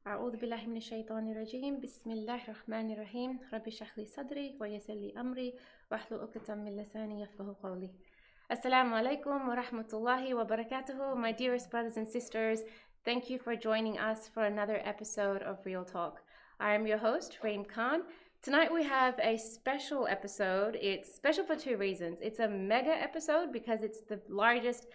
أعوذ بالله من الشيطان الرجيم بسم الله الرحمن الرحيم رب اشرح لي صدري ويسر لي أمري واحلل عقدة من لساني يفقهوا قولي. Assalamu alaikum wa rahmatullahi wa barakatuhu. My dearest brothers and sisters, thank you for joining us for another episode of Real Talk. I am your host, Reem Khan. Tonight we have a special episode. It's special for two reasons. It's a mega episode because it's the largest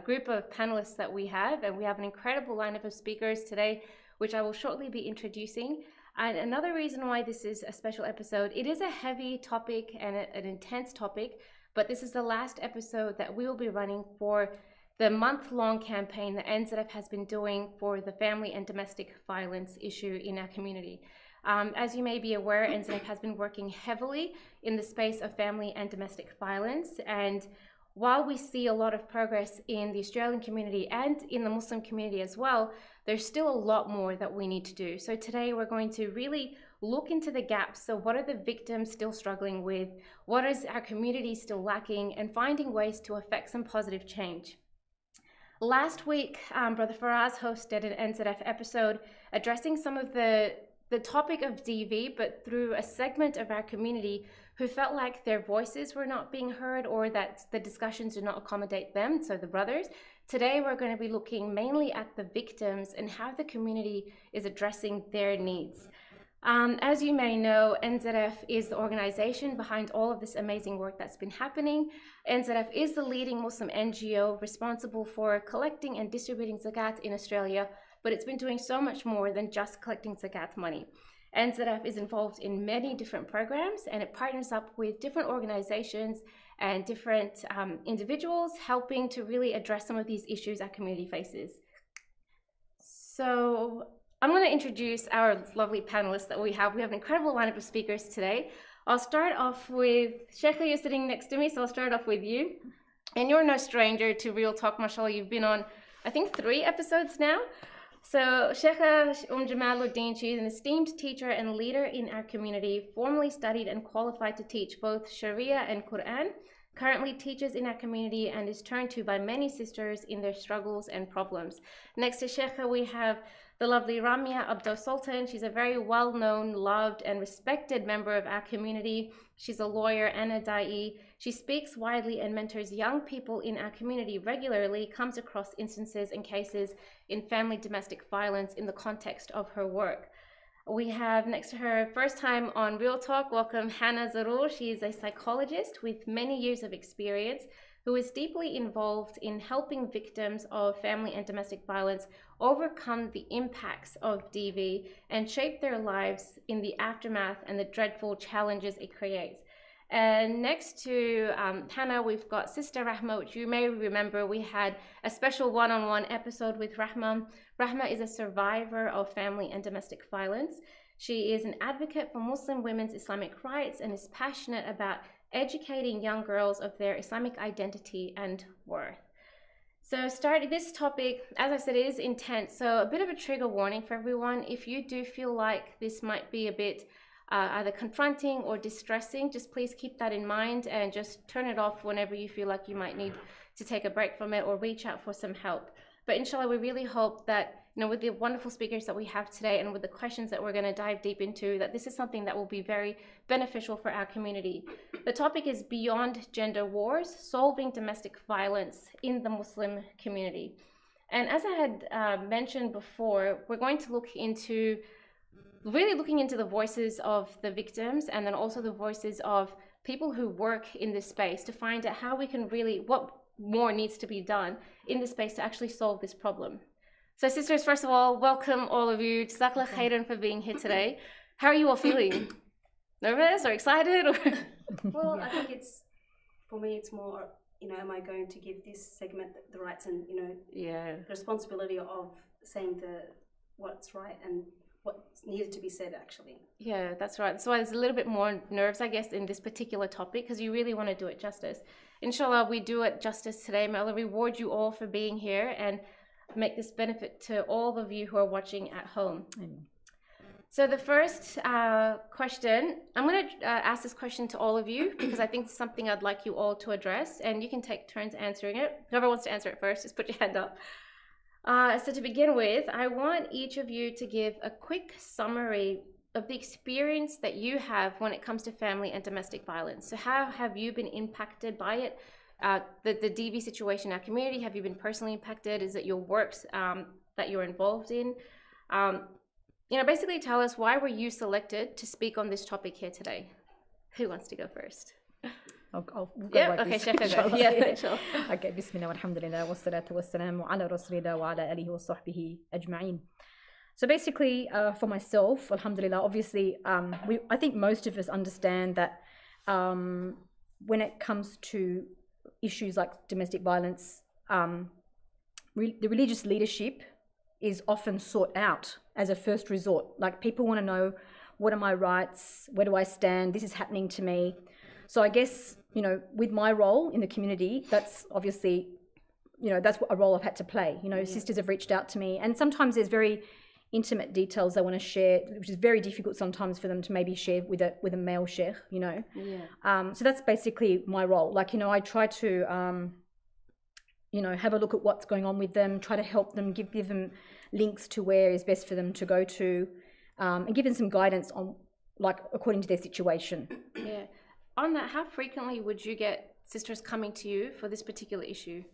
group of panelists that we have, and we have an incredible lineup of speakers today, which I will shortly be introducing. And another reason why this is a special episode, it is a heavy topic and an intense topic, but this is the last episode that we will be running for the month-long campaign that NZF has been doing for the family and domestic violence issue in our community. As you may be aware, NZF has been working heavily in the space of family and domestic violence, and while we see a lot of progress in the Australian community and in the Muslim community as well, there's still a lot more that we need to do. So today we're going to really look into the gaps. So what are the victims still struggling with? What is our community still lacking? And finding ways to affect some positive change. Last week, Brother Faraz hosted an NZF episode addressing some of the topic of DV, but through a segment of our community who felt like their voices were not being heard or that the discussions did not accommodate them, so the brothers. Today we're going to be looking mainly at the victims and how the community is addressing their needs. As you may know, NZF is the organization behind all of this amazing work that's been happening. NZF is the leading Muslim NGO responsible for collecting and distributing zakat in Australia, but it's been doing so much more than just collecting zakat money. NZF is involved in many different programs, and it partners up with different organizations and different individuals helping to really address some of these issues our community faces. So I'm going to introduce our lovely panelists that we have. We have an incredible lineup of speakers today. I'll start off with Sheikha. You're sitting next to me, so I'll start off with you. And you're no stranger to Real Talk, mashallah. You've been on, I think, 3 episodes now. So Sheikha Jamaal, she is an esteemed teacher and leader in our community, formerly studied and qualified to teach both Sharia and Quran, currently teaches in our community and is turned to by many sisters in their struggles and problems. Next to Sheikha, we have the lovely Ramia, Abdo Sultan. She's a very well-known, loved and respected member of our community. She's a lawyer and a da'i. She speaks widely and mentors young people in our community regularly, comes across instances and cases in family domestic violence in the context of her work. We have next to her, first time on Real Talk, welcome Hana Zarour. She is a psychologist with many years of experience who is deeply involved in helping victims of family and domestic violence overcome the impacts of DV and shape their lives in the aftermath and the dreadful challenges it creates. And next to Hana, we've got Sister Rahmah, which you may remember we had a special one-on-one episode with Rahmah. Rahmah is a survivor of family and domestic violence. She is an advocate for Muslim women's Islamic rights and is passionate about educating young girls of their Islamic identity and worth. So starting this topic, as I said, it is intense. So a bit of a trigger warning for everyone. If you do feel like this might be a bit either confronting or distressing, just please keep that in mind and just turn it off whenever you feel like you might need to take a break from it or reach out for some help. But inshallah, we really hope that, with the wonderful speakers that we have today and with the questions that we're going to dive deep into, that this is something that will be very beneficial for our community. The topic is Beyond Gender Wars, Solving Domestic Violence in the Muslim Community. And as I had mentioned before, we're going to look into looking into the voices of the victims and then also the voices of people who work in this space to find out how we can what more needs to be done in this space to actually solve this problem. So sisters, first of all, welcome all of you. Jazakallah khairan for being here today. How are you all feeling? Nervous or excited? Well, yeah. I think for me, it's more, am I going to give this segment the rights and, the responsibility of saying what's right and what's needed to be said, actually. Yeah, that's right. That's why there's a little bit more nerves, I guess, in this particular topic, because you really want to do it justice. Inshallah, we do it justice today. May Allah reward you all for being here and make this benefit to all of you who are watching at home. Amen. So the first question, I'm going to ask this question to all of you because I think it's something I'd like you all to address, and you can take turns answering it. Whoever wants to answer it first, just put your hand up. So to begin with, I want each of you to give a quick summary of the experience that you have when it comes to family and domestic violence. So how have you been impacted by it? The DV situation in our community, have you been personally impacted? Is it your works that you're involved in? Basically tell us, why were you selected to speak on this topic here today? Who wants to go first? Okay, sure. Okay, Bismillah, alhamdulillah, wassalatu wassalamu ala rasulillah wa ala alihi wa sahbihi ajma'in. So basically, for myself, alhamdulillah, obviously, I think most of us understand that when it comes to issues like domestic violence, the religious leadership is often sought out as a first resort. Like, people want to know, what are my rights? Where do I stand? This is happening to me. So I guess, with my role in the community, that's obviously, that's a role I've had to play. Sisters have reached out to me, and sometimes there's very intimate details they want to share, which is very difficult sometimes for them to maybe share with a male sheikh, So that's basically my role. Like, I try to, have a look at what's going on with them, try to help them, give them links to where is best for them to go to, and give them some guidance on, like, according to their situation. Yeah. On that, how frequently would you get sisters coming to you for this particular issue?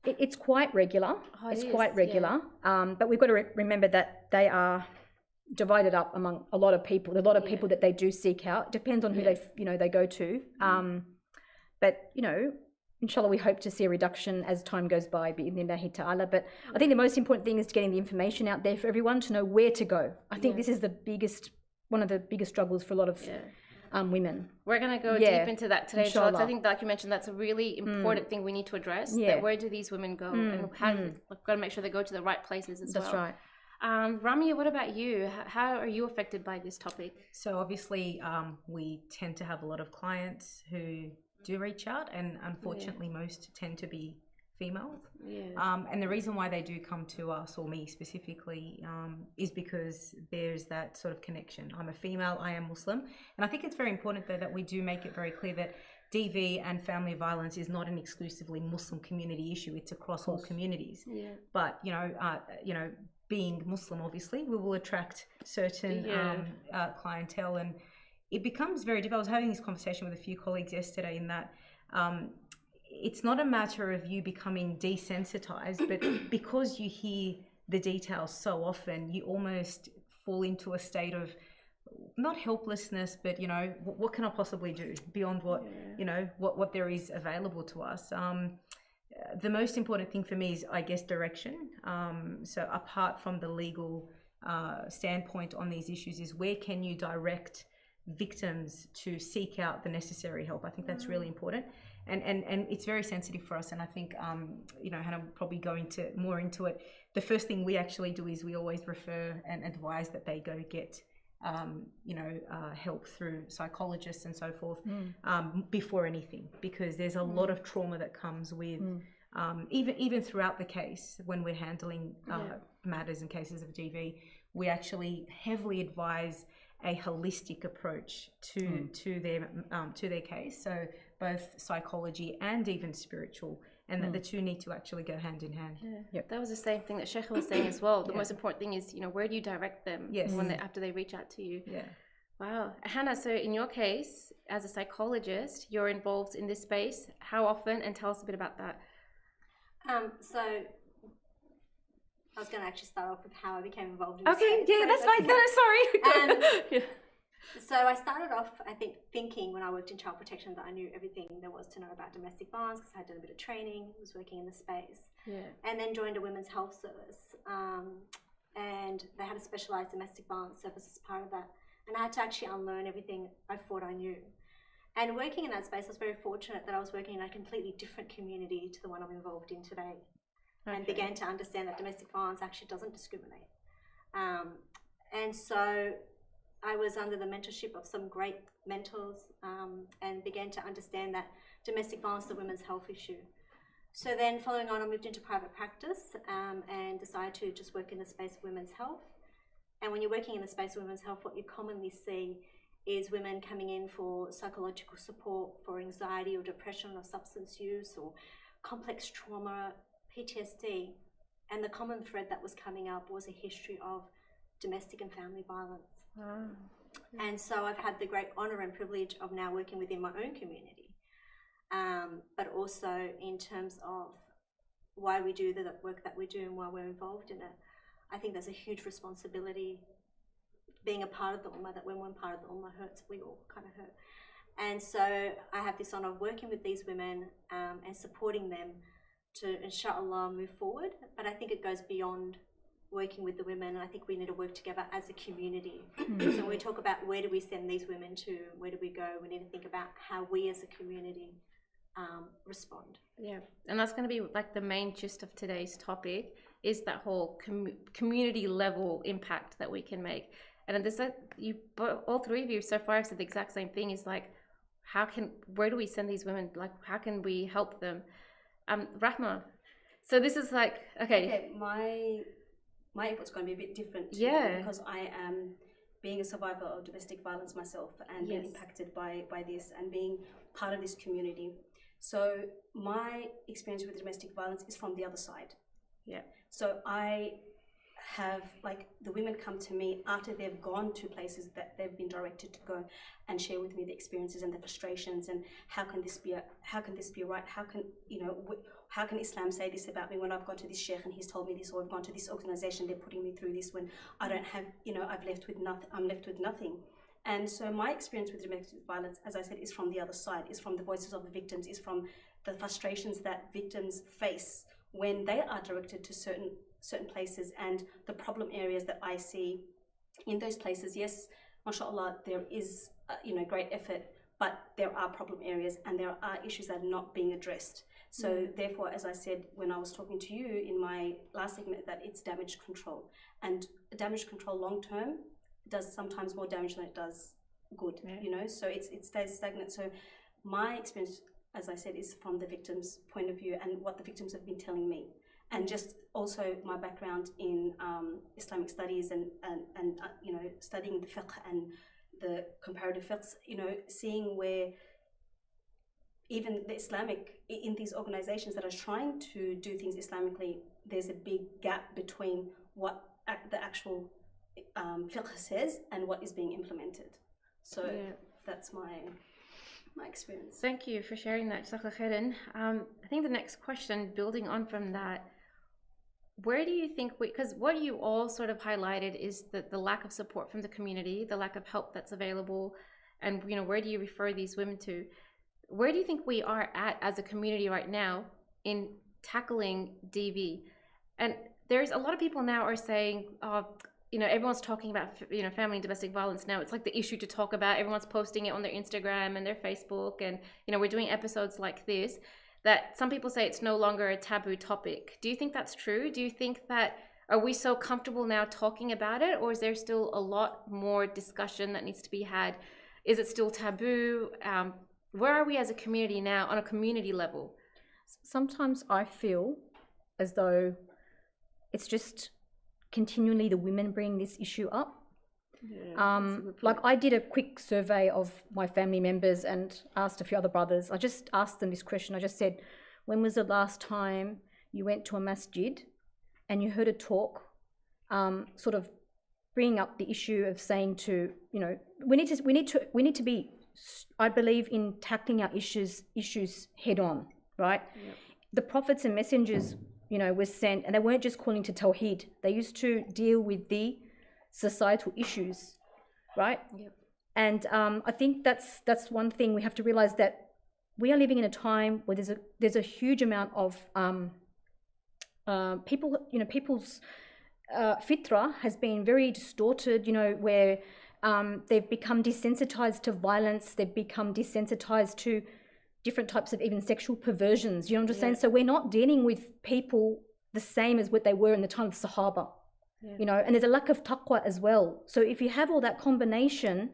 It's quite regular. Quite regular. Yeah. But we've got to remember that they are divided up among a lot of people. There's a lot of people that they do seek out. Depends on who they go to. But inshallah, we hope to see a reduction as time goes by, bi'idhnillahi ta'ala. But I think the most important thing is getting the information out there for everyone to know where to go. I think this is one of the biggest struggles for a lot of women. We're going to go deep into that today, inshallah. I think, like you mentioned, that's a really important thing we need to address. That where do these women go, and how we've got to make sure they go to the right places as well. That's right. Ramia, what about you? How are you affected by this topic? So obviously, we tend to have a lot of clients who do reach out, and unfortunately, most tend to be females. And the reason why they do come to us, or me specifically, is because there's that sort of connection. I'm a female, I am Muslim, and I think it's very important though that we do make it very clear that DV and family violence is not an exclusively Muslim community issue. It's across all communities. But being Muslim, obviously, we will attract certain clientele, and it becomes very difficult. I was having this conversation with a few colleagues yesterday in that it's not a matter of you becoming desensitized, but because you hear the details so often, you almost fall into a state of not helplessness, but what can I possibly do beyond what there is available to us. The most important thing for me is, I guess, direction. So apart from the legal standpoint on these issues, is where can you direct victims to seek out the necessary help? I think that's really important. And it's very sensitive for us, and I think Hana will probably go more into it. The first thing we actually do is we always refer and advise that they go get help through psychologists and so forth before anything, because there's a lot of trauma that comes with even throughout the case when we're handling matters and cases of DV. We actually heavily advise a holistic approach to their case. So both psychology and even spiritual, and that the two need to actually go hand in hand. That was the same thing that Sheikha was saying as well. The most important thing is, where do you direct them after they reach out to you? Wow. Hana, so in your case, as a psychologist, you're involved in this space. How often? And tell us a bit about that. So I was going to actually start off with how I became involved in this space. That's fine. No, sorry. So I started off, I think, thinking when I worked in child protection that I knew everything there was to know about domestic violence, because I had done a bit of training, was working in the space, and then joined a women's health service. And they had a specialised domestic violence service as part of that. And I had to actually unlearn everything I thought I knew. And working in that space, I was very fortunate that I was working in a completely different community to the one I'm involved in today. And began to understand that domestic violence actually doesn't discriminate. And so I was under the mentorship of some great mentors and began to understand that domestic violence is a women's health issue. So then following on, I moved into private practice and decided to just work in the space of women's health. And when you're working in the space of women's health, what you commonly see is women coming in for psychological support for anxiety or depression or substance use or complex trauma, PTSD. And the common thread that was coming up was a history of domestic and family violence. Wow. And so I've had the great honour and privilege of now working within my own community, but also in terms of why we do the work that we do and why we're involved in it. I think there's a huge responsibility being a part of the Ummah, that when one part of the Ummah hurts, we all kind of hurt. And so I have this honour of working with these women and supporting them to, inshallah, move forward. But I think it goes beyond working with the women, and I think we need to work together as a community. So when we talk about where do we send these women to, where do we go, we need to think about how we as a community respond. Yeah, and that's going to be like the main gist of today's topic, is that whole community level impact that we can make. And this, all three of you so far have said the exact same thing, is like, where do we send these women? Like, how can we help them? Rahmah, so this is like, okay, my input's going to be a bit different too, because I am being a survivor of domestic violence myself and being impacted by this and being part of this community. So my experience with domestic violence is from the other side. Yeah. So I have, like, the women come to me after they've gone to places that they've been directed to go and share with me the experiences and the frustrations, and how can this be right? How can, how can Islam say this about me when I've gone to this sheikh and he's told me this, or I've gone to this organization, they're putting me through this, when I don't have, I'm left with nothing. And so my experience with domestic violence, as I said, is from the other side, is from the voices of the victims, is from the frustrations that victims face when they are directed to certain places, and the problem areas that I see in those places. Yes, mashallah, there is great effort, but there are problem areas and there are issues that are not being addressed. So therefore, as I said when I was talking to you in my last segment, that it's damage control, and damage control long term does sometimes more damage than it does good. So it stays stagnant. So my experience, as I said, is from the victim's point of view and what the victims have been telling me. And just also my background in Islamic studies and studying the fiqh and the comparative fiqhs, seeing where even the Islamic, in these organizations that are trying to do things Islamically, there's a big gap between what the actual fiqh says and what is being implemented. So that's my experience. Thank you for sharing that, Jazakallah khairan. I think the next question, building on from that, where do you think because what you all sort of highlighted is the lack of support from the community, the lack of help that's available, and where do you refer these women to? Where do you think we are at as a community right now in tackling DV? And there's a lot of people now are saying, everyone's talking about family and domestic violence now. It's like the issue to talk about. Everyone's posting it on their Instagram and their Facebook, and we're doing episodes like this. That some people say it's no longer a taboo topic. Do you think that's true? Do you think that, are we so comfortable now talking about it, or is there still a lot more discussion that needs to be had? Is it still taboo? Where are we as a community now on a community level? Sometimes I feel as though it's just continually the women bring this issue up. Like I did a quick survey of my family members and asked a few other brothers. I just asked them this question. I just said, when was the last time you went to a masjid and you heard a talk sort of bringing up the issue of saying to, we need to be, I believe in tackling our issues head on, right? Yep. The prophets and messengers, were sent, and they weren't just calling to Tawheed. They used to deal with the societal issues, right? Yep. And I think that's one thing we have to realize, that we are living in a time where there's a huge amount of people's fitra has been very distorted, where they've become desensitized to violence, they've become desensitized to different types of even sexual perversions, what I'm just saying? So we're not dealing with people the same as what they were in the time of Sahaba. And there's a lack of taqwa as well. So if you have all that combination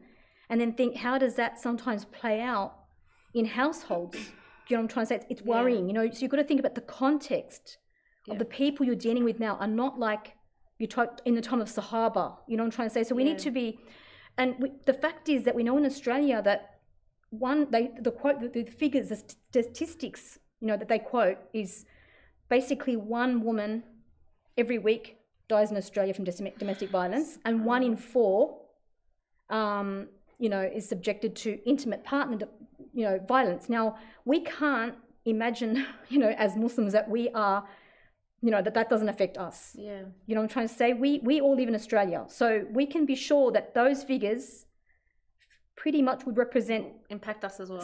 and then think, how does that sometimes play out in households? Do you know what I'm trying to say? It's worrying, so you've got to think about the context of the people you're dealing with now are not like you tried in the time of Sahaba. You know what I'm trying to say? So we need to be, the fact is that we know in Australia that the figures, the statistics, that they quote is basically one woman every week dies in Australia from domestic violence, and 1 in 4, is subjected to intimate partner, violence. Now, we can't imagine, as Muslims that we are, that doesn't affect us. Yeah. You know what I'm trying to say? We all live in Australia, so we can be sure that those figures pretty much would represent impact us as well.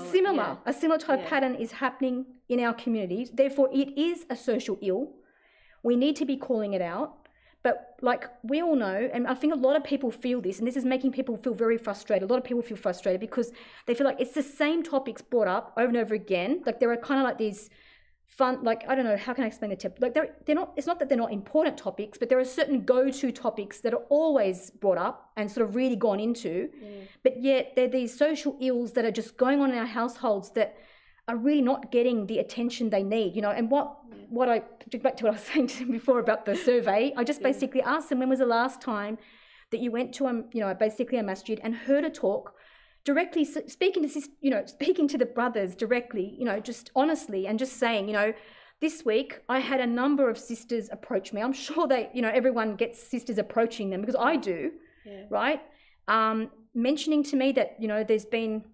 A similar type pattern is happening in our communities. Therefore, it is a social ill. We need to be calling it out. But like we all know, and I think a lot of people feel this, and this is making people feel very frustrated. A lot of people feel frustrated because they feel like it's the same topics brought up over and over again. Like there are kind of like these fun, like, I don't know, how can I explain the tip? Like they're not, it's not that they're not important topics, but there are certain go-to topics that are always brought up and sort of really gone into. But yet there are these social ills that are just going on in our households that are really not getting the attention they need, and what I, back to what I was saying before about the survey, I just basically asked them, when was the last time that you went to basically a masjid and heard a talk directly, speaking to the brothers directly, just honestly, and just saying, this week I had a number of sisters approach me. I'm sure they, everyone gets sisters approaching them, because I do, right? Mentioning to me that, there's been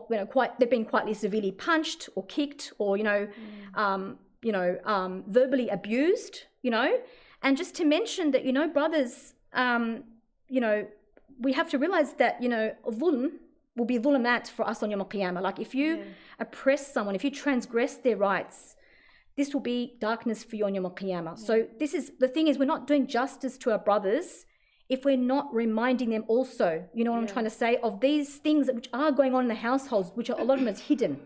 they've been quite severely punched or kicked or verbally abused, and just to mention that, brothers, we have to realize that, dhulm will be dhulmat for us on Yawm al-Qiyamah. Like if you oppress someone, if you transgress their rights, this will be darkness for you on Yawm al-Qiyamah. So the thing is, we're not doing justice to our brothers if we're not reminding them also, what I'm trying to say, of these things which are going on in the households, which are, a lot of them is hidden.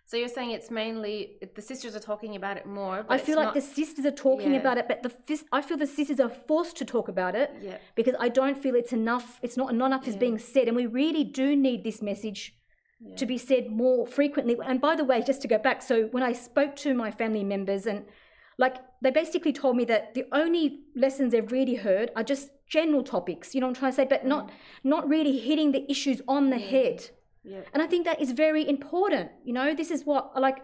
So you're saying it's mainly the sisters are talking about it more. But I feel like the sisters are talking about it, but I feel the sisters are forced to talk about it because I don't feel it's enough. It's not enough is being said, and we really do need this message to be said more frequently. And by the way, just to go back, so when I spoke to my family members, and like they basically told me that the only lessons they've really heard are just general topics. What I'm trying to say, but not really hitting the issues on the head. And I think that is very important. This is what, like,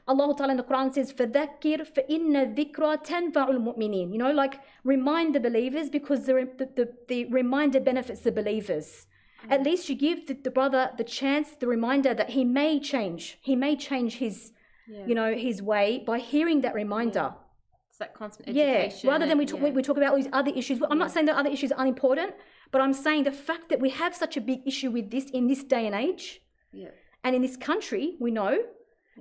Allah Ta'ala in the Quran says, فَذَكِّرْ فَإِنَّ الذِّكْرَى تَنْفَعُ الْمُؤْمِنِينَ. Like, remind the believers, because the reminder benefits the believers. At least you give the brother the chance, the reminder that he may change. He may change his, his way by hearing that reminder. It's that constant education. Rather than we talk about all these other issues. I'm not saying that other issues are unimportant, but I'm saying the fact that we have such a big issue with this in this day and age, and in this country, we know.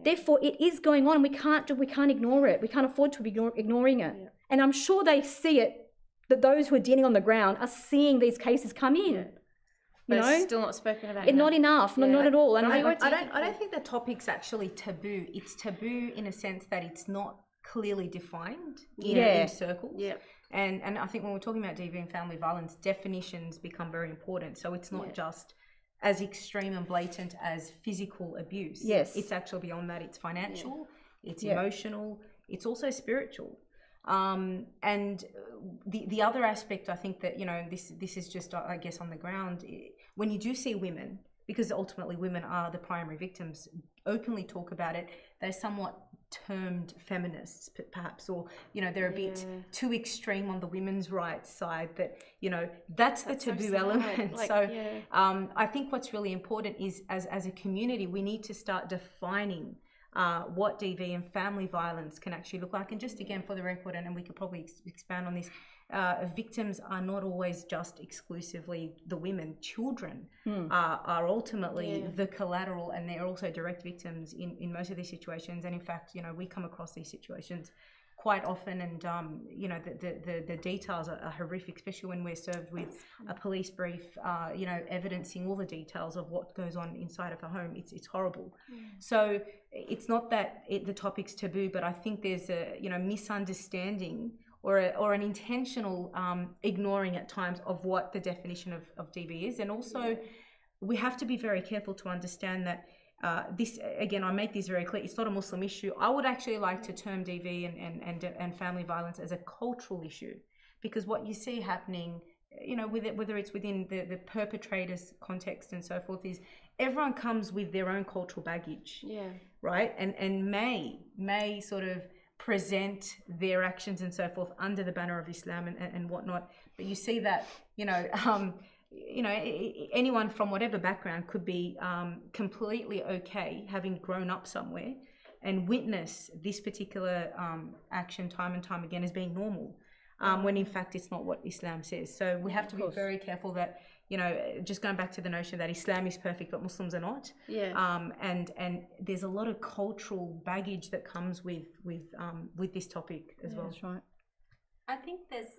Therefore, it is going on. We can't ignore it. We can't afford to be ignoring it. And I'm sure they see it. That those who are dealing on the ground are seeing these cases come in. But it's still not spoken about. Not enough. Not at all. And I don't think the topic's actually taboo. It's taboo in a sense that it's not clearly defined in circles. And I think when we're talking about DV and family violence, definitions become very important. So it's not just as extreme and blatant as physical abuse. It's actually beyond that. It's financial, it's emotional, it's also spiritual. And the other aspect, I think that, this is just, I guess, on the ground, when you do see women, because ultimately women are the primary victims, openly talk about it, they're somewhat termed feminists perhaps, or they're a bit too extreme on the women's rights side, that that's the taboo element. Like, I think what's really important is as a community we need to start defining what DV and family violence can actually look like. And just again for the record, and we could probably expand on this, victims are not always just exclusively the women. Children are ultimately the collateral, and they're also direct victims in most of these situations. And in fact, we come across these situations quite often, and the details are horrific, especially when we're served with a police brief, evidencing all the details of what goes on inside of a home. It's horrible. So it's not that the topic's taboo, but I think there's a misunderstanding or an intentional ignoring at times of what the definition of DV is. And also we have to be very careful to understand that this, again, I make this very clear, it's not a Muslim issue. I would actually like to term DV and family violence as a cultural issue, because what you see happening, whether it's within the perpetrator's context and so forth, is everyone comes with their own cultural baggage, right? And may sort of present their actions and so forth under the banner of Islam and whatnot. But you see that, anyone from whatever background could be completely okay having grown up somewhere and witness this particular action time and time again as being normal, when in fact it's not what Islam says. So we have to be very careful that, just going back to the notion that Islam is perfect but Muslims are not. And there's a lot of cultural baggage that comes with this topic as well. That's right. I think there's,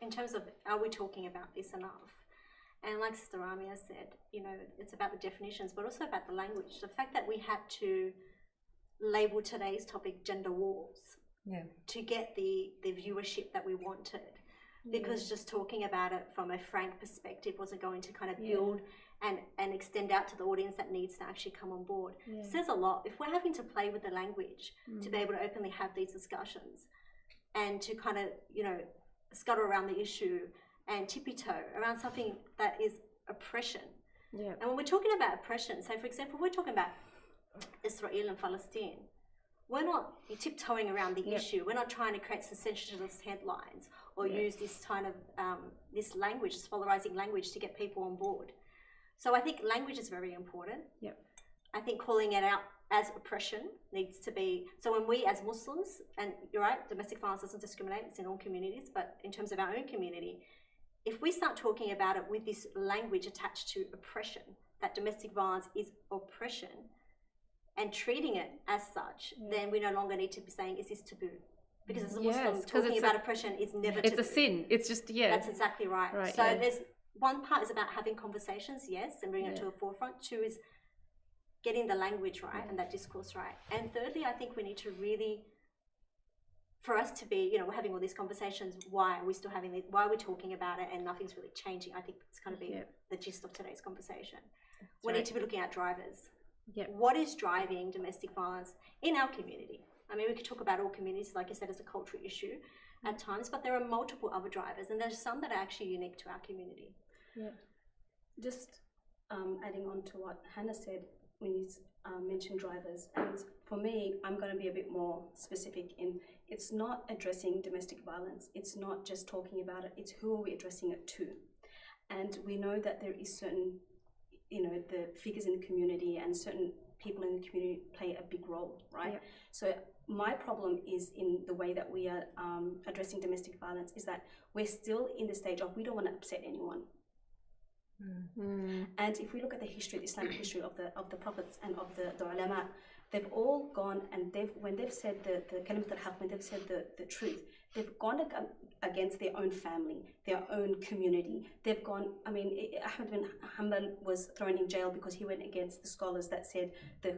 in terms of, are we talking about this enough? And like Sister Ramia said, it's about the definitions, but also about the language. The fact that we had to label today's topic gender wars to get the viewership that we wanted, because just talking about it from a frank perspective wasn't going to kind of build and extend out to the audience that needs to actually come on board. It says a lot. If we're having to play with the language to be able to openly have these discussions and to kind of, scuttle around the issue and tippy-toe around something that is oppression. And when we're talking about oppression, so for example, we're talking about Israel and Palestine. We're not tiptoeing around the issue. We're not trying to create sensationalist headlines or use this kind of this language, this polarizing language, to get people on board. So I think language is very important. I think calling it out as oppression needs to be, so when we as Muslims, and you're right, domestic violence doesn't discriminate, it's in all communities, but in terms of our own community, if we start talking about it with this language attached to oppression, that domestic violence is oppression, and treating it as such, then we no longer need to be saying, is this taboo? Because as a Muslim, talking about oppression is never taboo. It's a sin. It's just, That's exactly right. So there's, one part is about having conversations, and bringing it to the forefront. Two is getting the language right and that discourse right. And thirdly, I think we need to really, for us to be, we're having all these conversations, why are we still having it? Why are we talking about it and nothing's really changing? I think it's going to be the gist of today's conversation. We need to be looking at drivers. What is driving domestic violence in our community? I mean, we could talk about all communities, like I said, as a cultural issue at times, but there are multiple other drivers, and there's some that are actually unique to our community. Just adding on to what Hana said when you mentioned drivers, and for me, I'm going to be a bit more specific in, it's not addressing domestic violence, it's not just talking about it, it's who are we addressing it to. And we know that there is certain, the figures in the community and certain people in the community play a big role, right? So my problem is in the way that we are addressing domestic violence is that we're still in the stage of, we don't want to upset anyone. And if we look at the history, the Islamic history of the prophets and of the ulama, they've all gone and when they've said the kalimat al-haq, when they've said the truth, they've gone against their own family, their own community. They've gone, Ahmed bin Hanbal was thrown in jail because he went against the scholars that said the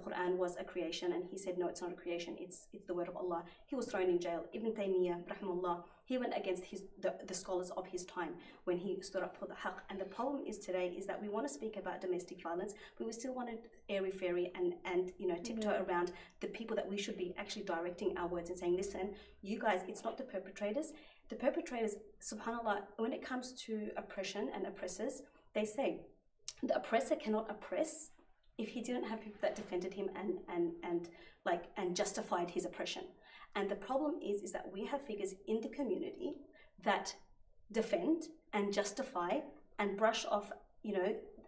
Quran was a creation, and he said, no, it's not a creation, it's the word of Allah. He was thrown in jail. Ibn Taymiyyah, rahimahullah, he went against the scholars of his time when he stood up for the haqq. And the problem is today is that we want to speak about domestic violence, but we still want to airy-fairy and tiptoe around the people that we should be actually directing our words and saying, listen, you guys, it's not the perpetrators. The perpetrators, subhanAllah, when it comes to oppression and oppressors, they say the oppressor cannot oppress if he didn't have people that defended him and justified his oppression. And the problem is that we have figures in the community that defend and justify and brush off,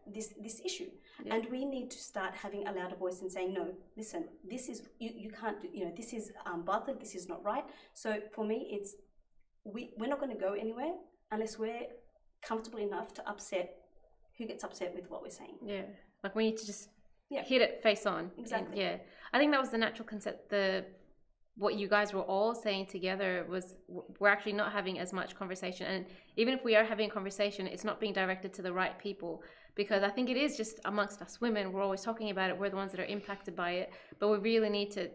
this issue. And we need to start having a louder voice and saying, no, listen, this is, you can't do, this is batil, this is not right. So for me, it's, we're not going to go anywhere unless we're comfortable enough to upset who gets upset with what we're saying. Like we need to just hit it face on. Exactly. And, I think that was the natural concept. What you guys were all saying together was we're actually not having as much conversation, and even if we are having a conversation, it's not being directed to the right people, because I think it is just amongst us women, we're always talking about it, we're the ones that are impacted by it, but we really need to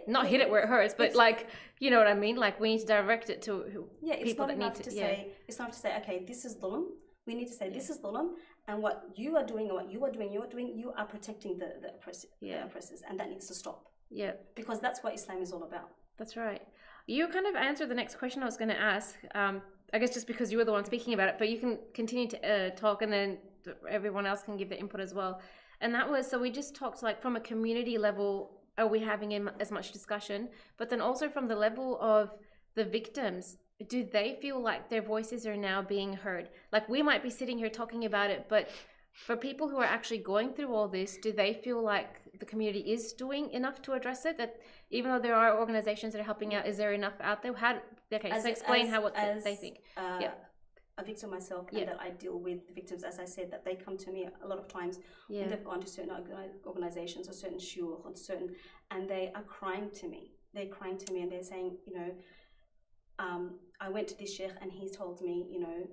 not hit it where it hurts, but you know what I mean, like we need to direct it to people that need to say, it's not to say, okay, this is dhulm. We need to say this is dhulm, and what you are doing and what you are doing, you are protecting the oppressors, and that needs to stop. Because that's what Islam is all about. That's right. You kind of answered the next question I was going to ask. I guess just because you were the one speaking about it, but you can continue to talk, and then everyone else can give their input as well. And that was, so we just talked like from a community level are we having as much discussion? But then also from the level of the victims, do they feel like their voices are now being heard? Like we might be sitting here talking about it, but for people who are actually going through all this, do they feel like the community is doing enough to address it? That even though there are organizations that are helping out, is there enough out there? So explain what they think. A victim myself, and that I deal with the victims, as I said, that they come to me a lot of times when they've gone to certain organizations or certain shul or and they are crying to me. They're crying to me and they're saying, you know, I went to this sheikh and he's told me, you know,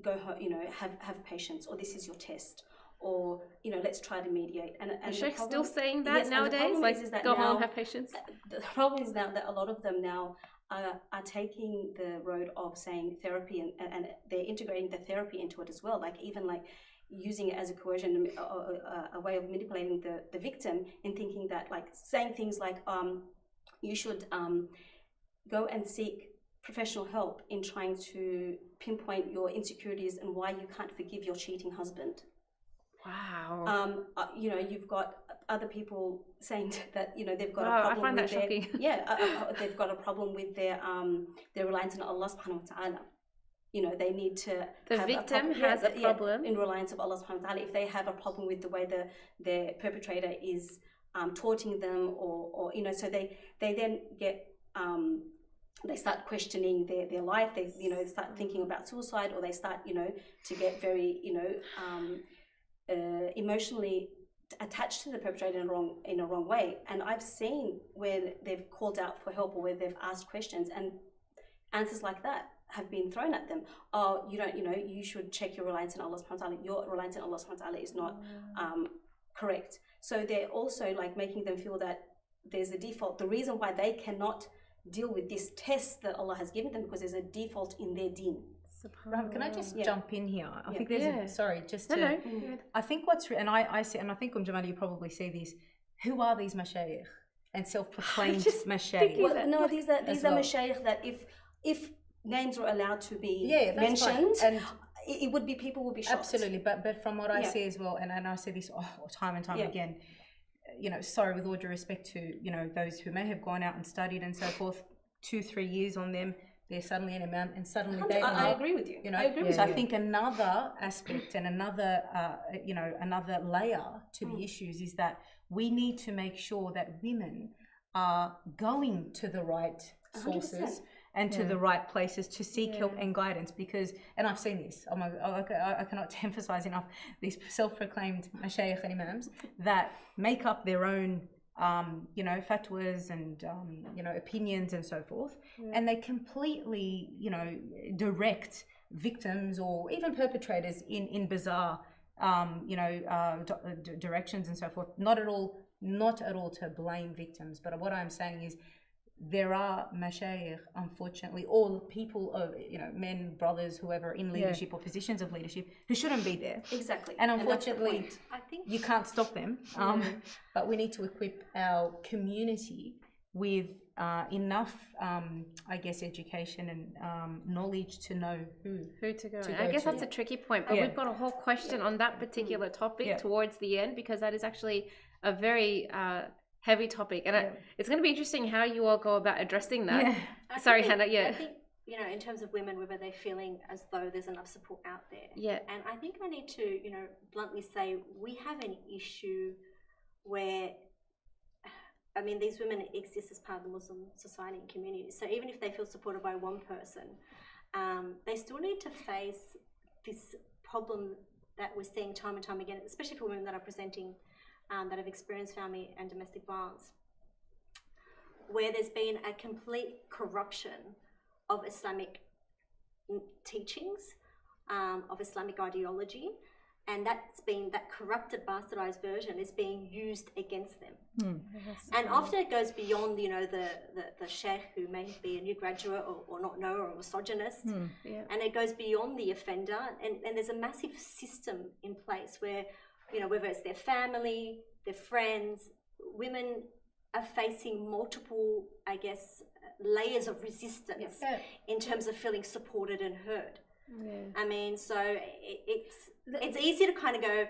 go home, you know, have patience, or this is your test, or, you know, let's try to mediate. And the sheikh's still saying that nowadays, like is that go home, have patience. The problem is now that a lot of them now are taking the road of saying therapy, and they're integrating the therapy into it as well, like even like using it as a coercion, a way of manipulating the victim, in thinking that, like saying things like you should go and seek professional help in trying to pinpoint your insecurities and why you can't forgive your cheating husband. Wow. You know, you've got other people saying that, you know, they've got a problem. I find with that shocking. They've got a problem with their reliance on Allah subhanahu wa ta'ala. You know, they need to. The victim has a problem in reliance of Allah subhanahu wa ta'ala. If they have a problem with the way their perpetrator is taunting them, or you know, so they then get they start questioning their life. They, you know, start thinking about suicide, or they start, you know, to get very, you know, emotionally attached to the perpetrator in a wrong way. And I've seen where they've called out for help, or where they've asked questions, and answers like that have been thrown at them. Oh, you don't, you know, you should check your reliance on Allah subhanahu wa ta'ala. Your reliance on Allah subhanahu wa ta'ala is not correct. So they're also like making them feel that there's a default. The reason why they cannot deal with this test that Allah has given them, because there's a default in their deen. Ram, can I just jump in here? I think there's I think and I see, and I think Jamaal, you probably see this. Who are these mashayikh and self-proclaimed mashayikh? Well, no, these are mashayikh that if names were allowed to be mentioned, and it would be, people would be shocked. Absolutely, but from what I see as well, and I see this time and time again. You know, sorry, with all due respect to, you know, those who may have gone out and studied and so forth, 2-3 years on them, they're suddenly an imam, and suddenly they are. I agree with you. You know, I agree with so you. I think another aspect and another, you know, another layer to the issues is that we need to make sure that women are going to the right sources 100%. And to the right places to seek help and guidance, because, and I've seen this, I cannot emphasize enough, these self-proclaimed mashayikh and imams that make up their own, you know, fatwas and, you know, opinions and so forth, and they completely, you know, direct victims or even perpetrators in bizarre, you know, directions and so forth. Not at all to blame victims, but what I'm saying is, there are mashayikh, unfortunately, all people of, you know, men, brothers, whoever in leadership or positions of leadership, who shouldn't be there. Exactly. And unfortunately, I think you can't stop them. But we need to equip our community with enough, I guess, education and knowledge to know who to go. I guess that's a tricky point, but we've got a whole question on that particular topic towards the end, because that is actually a very heavy topic, and it's going to be interesting how you all go about addressing that. Sorry, Hana. I think, you know, in terms of women, whether they're feeling as though there's enough support out there. And I think I need to, you know, bluntly say we have an issue where, I mean, these women exist as part of the Muslim society and community. So even if they feel supported by one person, they still need to face this problem that we're seeing time and time again, especially for women that are presenting that have experienced family and domestic violence, where there's been a complete corruption of Islamic teachings, of Islamic ideology, and that corrupted, bastardized version is being used against them. And often it goes beyond, you know, the sheikh who may be a new graduate or not know, or a misogynist, and it goes beyond the offender, and there's a massive system in place where, you know, whether it's their family, their friends, women are facing multiple, I guess, layers of resistance in terms of feeling supported and heard. I mean, so it's easy to kind of go,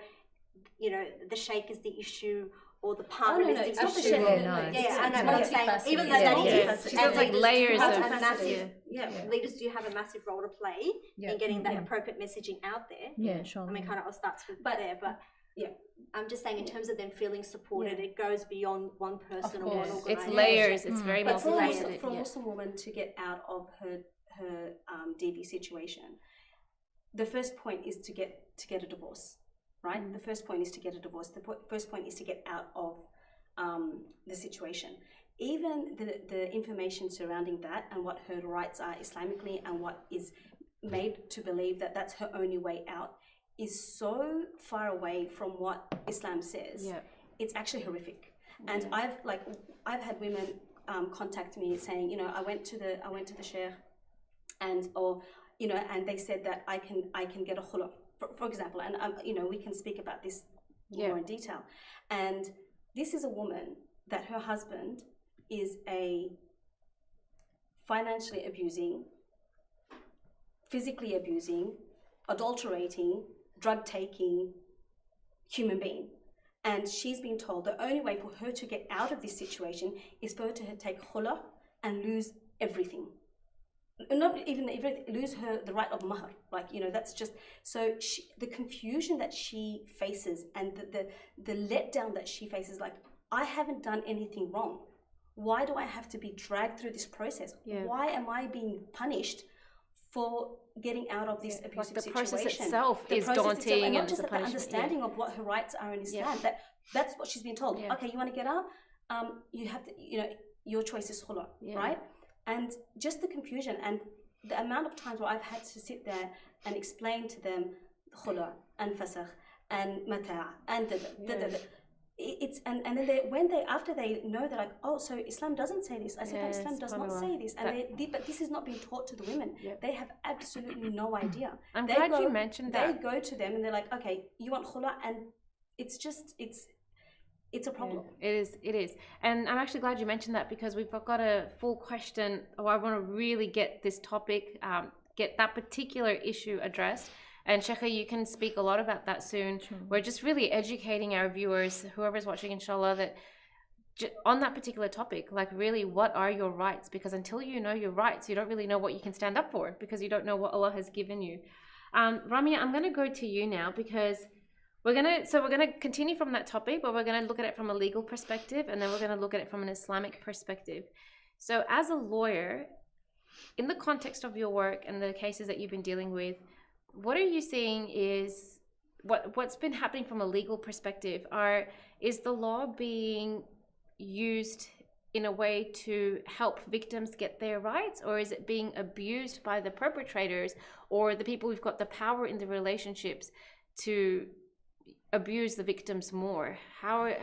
you know, the sheikh is the issue, or the partner is it's not the issue. share. I know what I'm saying. Even though that is, She does like layers of leaders do have a massive role to play in getting that appropriate messaging out there. Yeah, sure. I mean, kind of, I'll start with there, but I'm just saying in terms of them feeling supported, it goes beyond one person or one organisation. It's layers. It's very multi-layered. For a Muslim woman to get out of her DV situation, the first point is to get a divorce, right? The first point is to get a divorce. The first point is to get out of the situation. Even the information surrounding that and what her rights are Islamically and what is made to believe that that's her only way out is so far away from what Islam says. It's actually horrific. And I've had women contact me saying, you know, I went to the sheikh and they said that I can get a khula, for example, and you know, we can speak about this more in detail. And this is a woman that her husband is a financially abusing, physically abusing, adulterating, drug-taking human being. And she's been told the only way for her to get out of this situation is for her to take khula and lose everything. Not even lose the right of mahr. Like, you know, that's just, so the confusion that she faces and the letdown that she faces, like, I haven't done anything wrong. Why do I have to be dragged through this process? Why am I being punished for getting out of this abusive situation? The process itself is daunting, and not just the understanding of what her rights are in Islam. That's what she's been told. Okay, you want to get out? You have to, you know, your choice is khula, right? And just the confusion and the amount of times where I've had to sit there and explain to them khula and fasakh and mata' and it's and then after they know, they're like, oh, so Islam doesn't say this. I said, no, Islam does not say this, and but this is not being taught to the women. They have absolutely no idea. I'm glad you mentioned that. They go to them and they're like, okay, you want khula, and it's just it's a problem. It is. And I'm actually glad you mentioned that, because we've got a full question. I want to really get this topic, get that particular issue addressed. And Sheikha, you can speak a lot about that soon. We're just really educating our viewers, whoever's watching, inshallah, that on that particular topic, like, really, what are your rights? Because until you know your rights, you don't really know what you can stand up for, because you don't know what Allah has given you. Ramia, I'm going to go to you now, because we're going to continue from that topic, but we're going to look at it from a legal perspective, and then we're going to look at it from an Islamic perspective. So as a lawyer, in the context of your work and the cases that you've been dealing with, what are you seeing is what's been happening from a legal perspective? Is the law being used in a way to help victims get their rights, or is it being abused by the perpetrators or the people who've got the power in the relationships to abuse the victims more?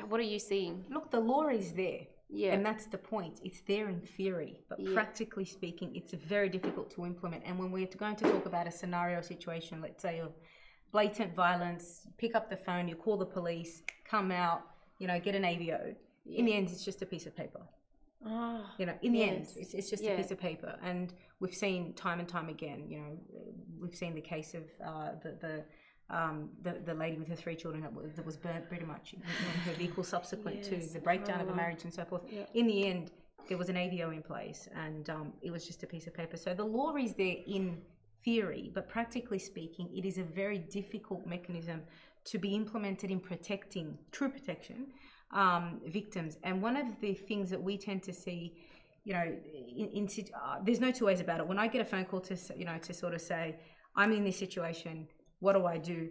What are you seeing? Look, the law is there. And that's the point. It's there in theory, but practically speaking, it's very difficult to implement. And when we're going to talk about a scenario situation, let's say of blatant violence, pick up the phone, you call the police, come out, you know, get an AVO. In the end, it's just a piece of paper. You know, in the end, it's just a piece of paper. And we've seen time and time again, you know, we've seen the case of the lady with her 3 children that was burnt pretty much in her vehicle subsequent to the breakdown of a marriage and so forth. In the end, there was an AVO in place, and it was just a piece of paper. So the law is there in theory, but practically speaking, it is a very difficult mechanism to be implemented in protecting, true protection, victims. And one of the things that we tend to see, you know, there's no two ways about it. When I get a phone call to sort of say, I'm in this situation, what do I do?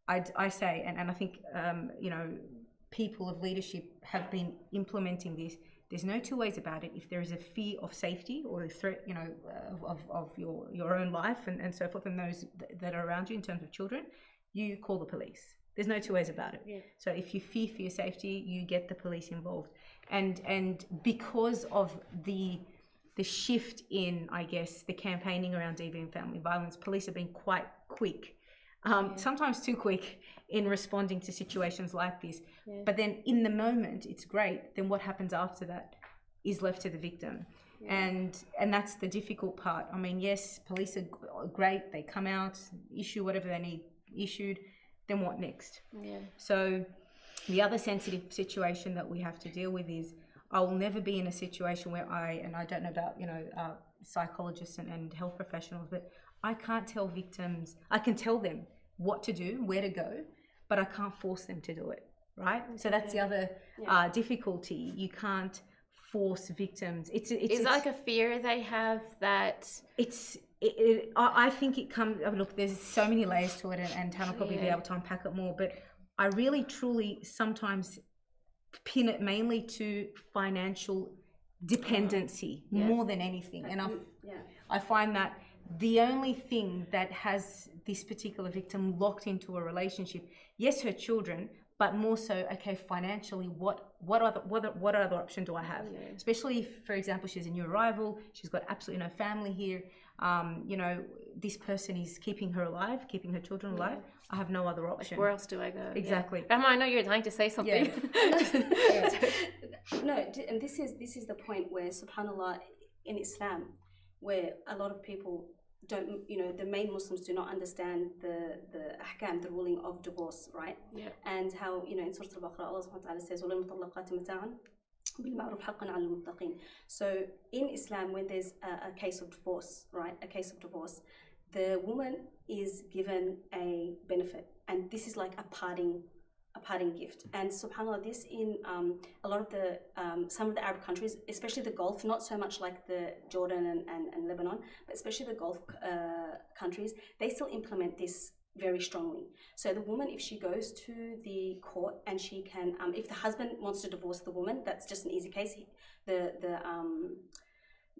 I say, and I think, you know, people of leadership have been implementing this. There's no two ways about it. If there is a fear of safety or a threat, you know, of your own life and so forth, and those that are around you in terms of children, you call the police. There's no two ways about it. So if you fear for your safety, you get the police involved. And because of the shift in, I guess, the campaigning around DV and family violence, police have been quite quick. Sometimes too quick in responding to situations like this. But then in the moment, it's great. Then what happens after that is left to the victim. And that's the difficult part. I mean, yes, police are great. They come out, issue whatever they need issued. Then what next? So The other sensitive situation that we have to deal with is I will never be in a situation where I don't know about, psychologists and health professionals, but I can't tell victims, I can tell them what to do, where to go, but I can't force them to do it, right? So that's the other difficulty. You can't force victims. It's like a fear they have that... I think it comes, look, there's so many layers to it, and Hana will probably be able to unpack it more, but I really truly sometimes pin it mainly to financial dependency more than anything. And I find that the only thing that has this particular victim locked into a relationship, yes, her children, but more so, okay, financially, what other option do I have? Especially if, for example, she's a new arrival, she's got absolutely no family here. This person is keeping her alive, keeping her children alive. I have no other option. Where else do I go? Exactly. Rahmah, I know you're dying to say something. No, and this is the point where, subhanallah, in Islam, where a lot of people don't, the main Muslims do not understand the ahkam, the ruling of divorce, right? Yeah. And how, in Surah Al-Baqarah, Allah subhanahu wa ta'ala says, وَلِلْمُطَلَّقَاتِ مَتَاعًا بِالْمَعْرُوفِ حَقًّا عَلَى الْمُتَّقِينَ. So in Islam, when there's a case of divorce, right, the woman is given a benefit, and this is like a parting gift. And subhanallah, this in a lot of the some of the Arab countries, especially the Gulf, not so much like the Jordan and Lebanon, but especially the Gulf countries, they still implement this very strongly. So the woman, if she goes to the court and she can, if the husband wants to divorce the woman, that's just an easy case.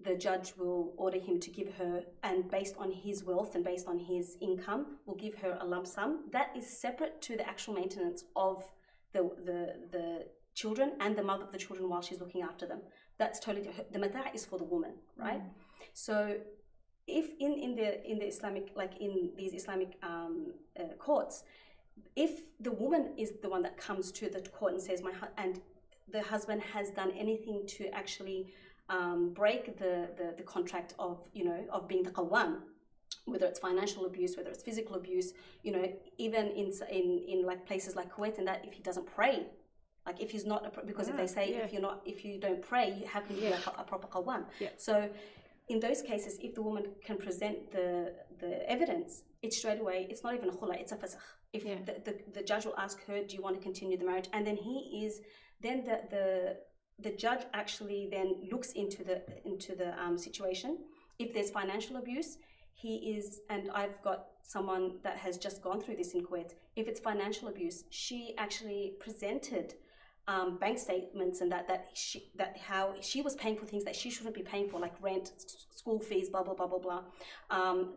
The judge will order him to give her, and based on his wealth and based on his income, will give her a lump sum that is separate to the actual maintenance of the children and the mother of the children while she's looking after them. That's totally different. The mata' is for the woman, right? So if in the Islamic, like in these Islamic courts, if the woman is the one that comes to the court and says and the husband has done anything to actually break the contract of being the qawwam, whether it's financial abuse, whether it's physical abuse, even in like places like Kuwait, and that if he doesn't pray, like if he's not because if they say if you don't pray, how can you be a proper qawwam? So in those cases, if the woman can present the evidence, it's straight away, it's not even a khula, it's a fasakh. If the judge will ask her, do you want to continue the marriage? And then the judge actually then looks into the situation. If there's financial abuse, and I've got someone that has just gone through this in Kuwait. If it's financial abuse, she actually presented bank statements and that how she was paying for things that she shouldn't be paying for, like rent, school fees, blah blah blah blah blah.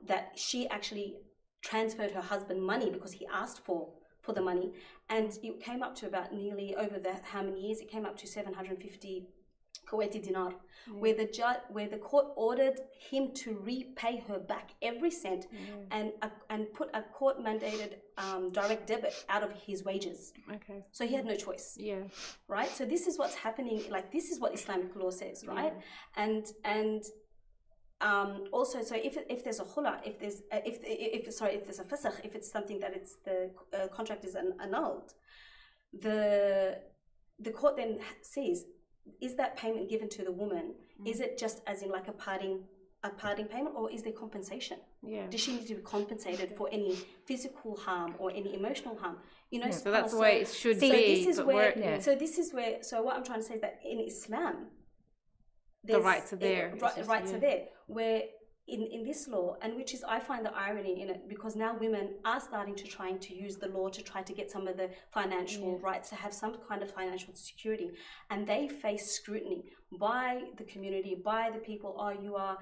That she actually transferred her husband money because he asked for the money, and it came up to about nearly over how many years? It came up to 750 Kuwaiti dinar, where the court ordered him to repay her back every cent, and put a court mandated direct debit out of his wages. Okay. So he had no choice. Yeah. Right. So this is what's happening. Like, this is what Islamic law says, right? And also, so if there's a khula, if there's a fasakh, if it's something that it's the contract is annulled, the court then sees, is that payment given to the woman? Is it just as in like a parting payment, or is there compensation? Yeah. Does she need to be compensated for any physical harm or any emotional harm? So that's the way it should be. So what I'm trying to say is that in Islam, the rights are there. Rights are there. Where in this law, and which is, I find the irony in it, because now women are starting to trying to use the law to try to get some of the financial rights, to have some kind of financial security, and they face scrutiny by the community, by the people. Oh, you are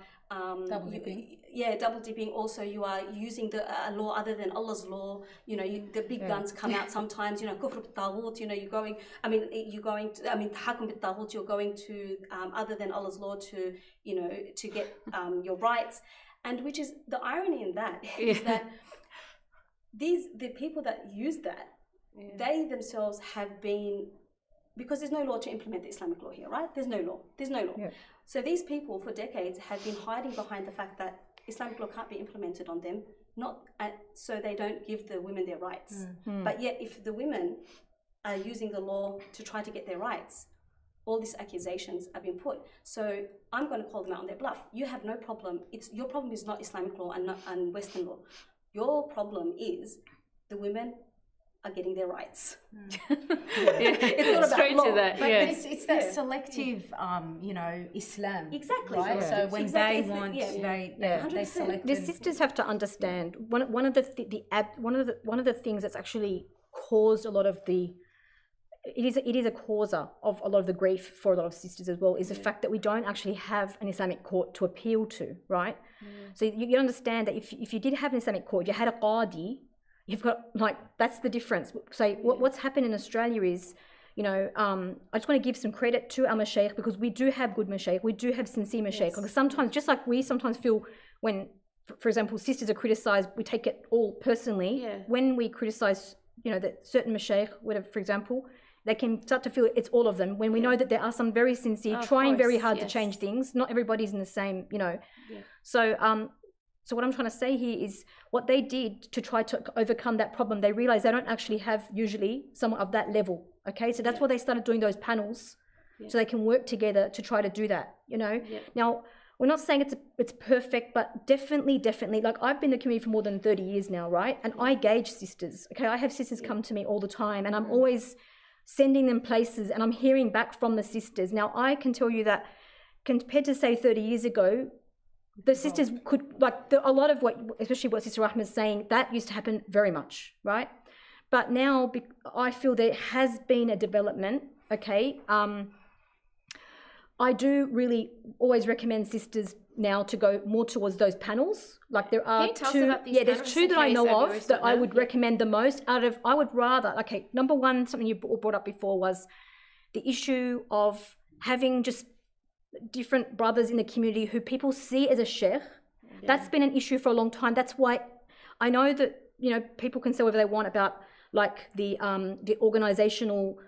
double dipping. Also, you are using the law other than Allah's law. The big guns come out sometimes. Kufr bit-taghut. You're going. Tahakum bit-taghut. You're going to other than Allah's law to get your rights, and which is the irony in that is that the people that use that, they themselves have been, because there's no law to implement the Islamic law here, right? There's no law. Yeah. So these people for decades have been hiding behind the fact that Islamic law can't be implemented on them, so they don't give the women their rights. But yet, if the women are using the law to try to get their rights. All these accusations have been put. So I'm going to call them out on their bluff. You have no problem. Your problem is not Islamic law and Western law. Your problem is the women are getting their rights. It's not straight to that. But it's that selective, Islam. Exactly. Right? Correct. So when Exactly. they want, they select. The sisters have to understand one of the things that's actually caused a lot of the it is a causer of a lot of the grief for a lot of sisters as well, is the fact that we don't actually have an Islamic court to appeal to, right? So you understand that if you did have an Islamic court, you had a qadi, you've got, like, that's the difference. So what's happened in Australia is, I just want to give some credit to our mashaykh, because we do have good mashaykh, we do have sincere mashaykh. Because sometimes, just like we sometimes feel when, for example, sisters are criticised, we take it all personally. When we criticise, that certain mashaykh, whatever, for example, they can start to feel it's all of them, when we know that there are some very sincere, trying very hard to change things. Not everybody's in the same, So what I'm trying to say here is what they did to try to overcome that problem, they realized they don't actually have usually someone of that level. Okay, so that's why they started doing those panels, so they can work together to try to do that. Now, we're not saying it's perfect, but definitely, like, I've been in the community for more than 30 years now, right? And I gauge sisters. Okay, I have sisters come to me all the time, and I'm always sending them places, and I'm hearing back from the sisters. Now, I can tell you that compared to, say, 30 years ago, the sisters could, a lot of what, especially what Sister Rahmah is saying, that used to happen very much, right? But now I feel there has been a development, okay? I do really always recommend sisters now to go more towards those panels. Like, there are two, there's two that I know of that I would recommend the most. I would rather, number one, something you brought up before was the issue of having just different brothers in the community who people see as a sheikh. That's been an issue for a long time. That's why I know that, people can say whatever they want about, like, the organizational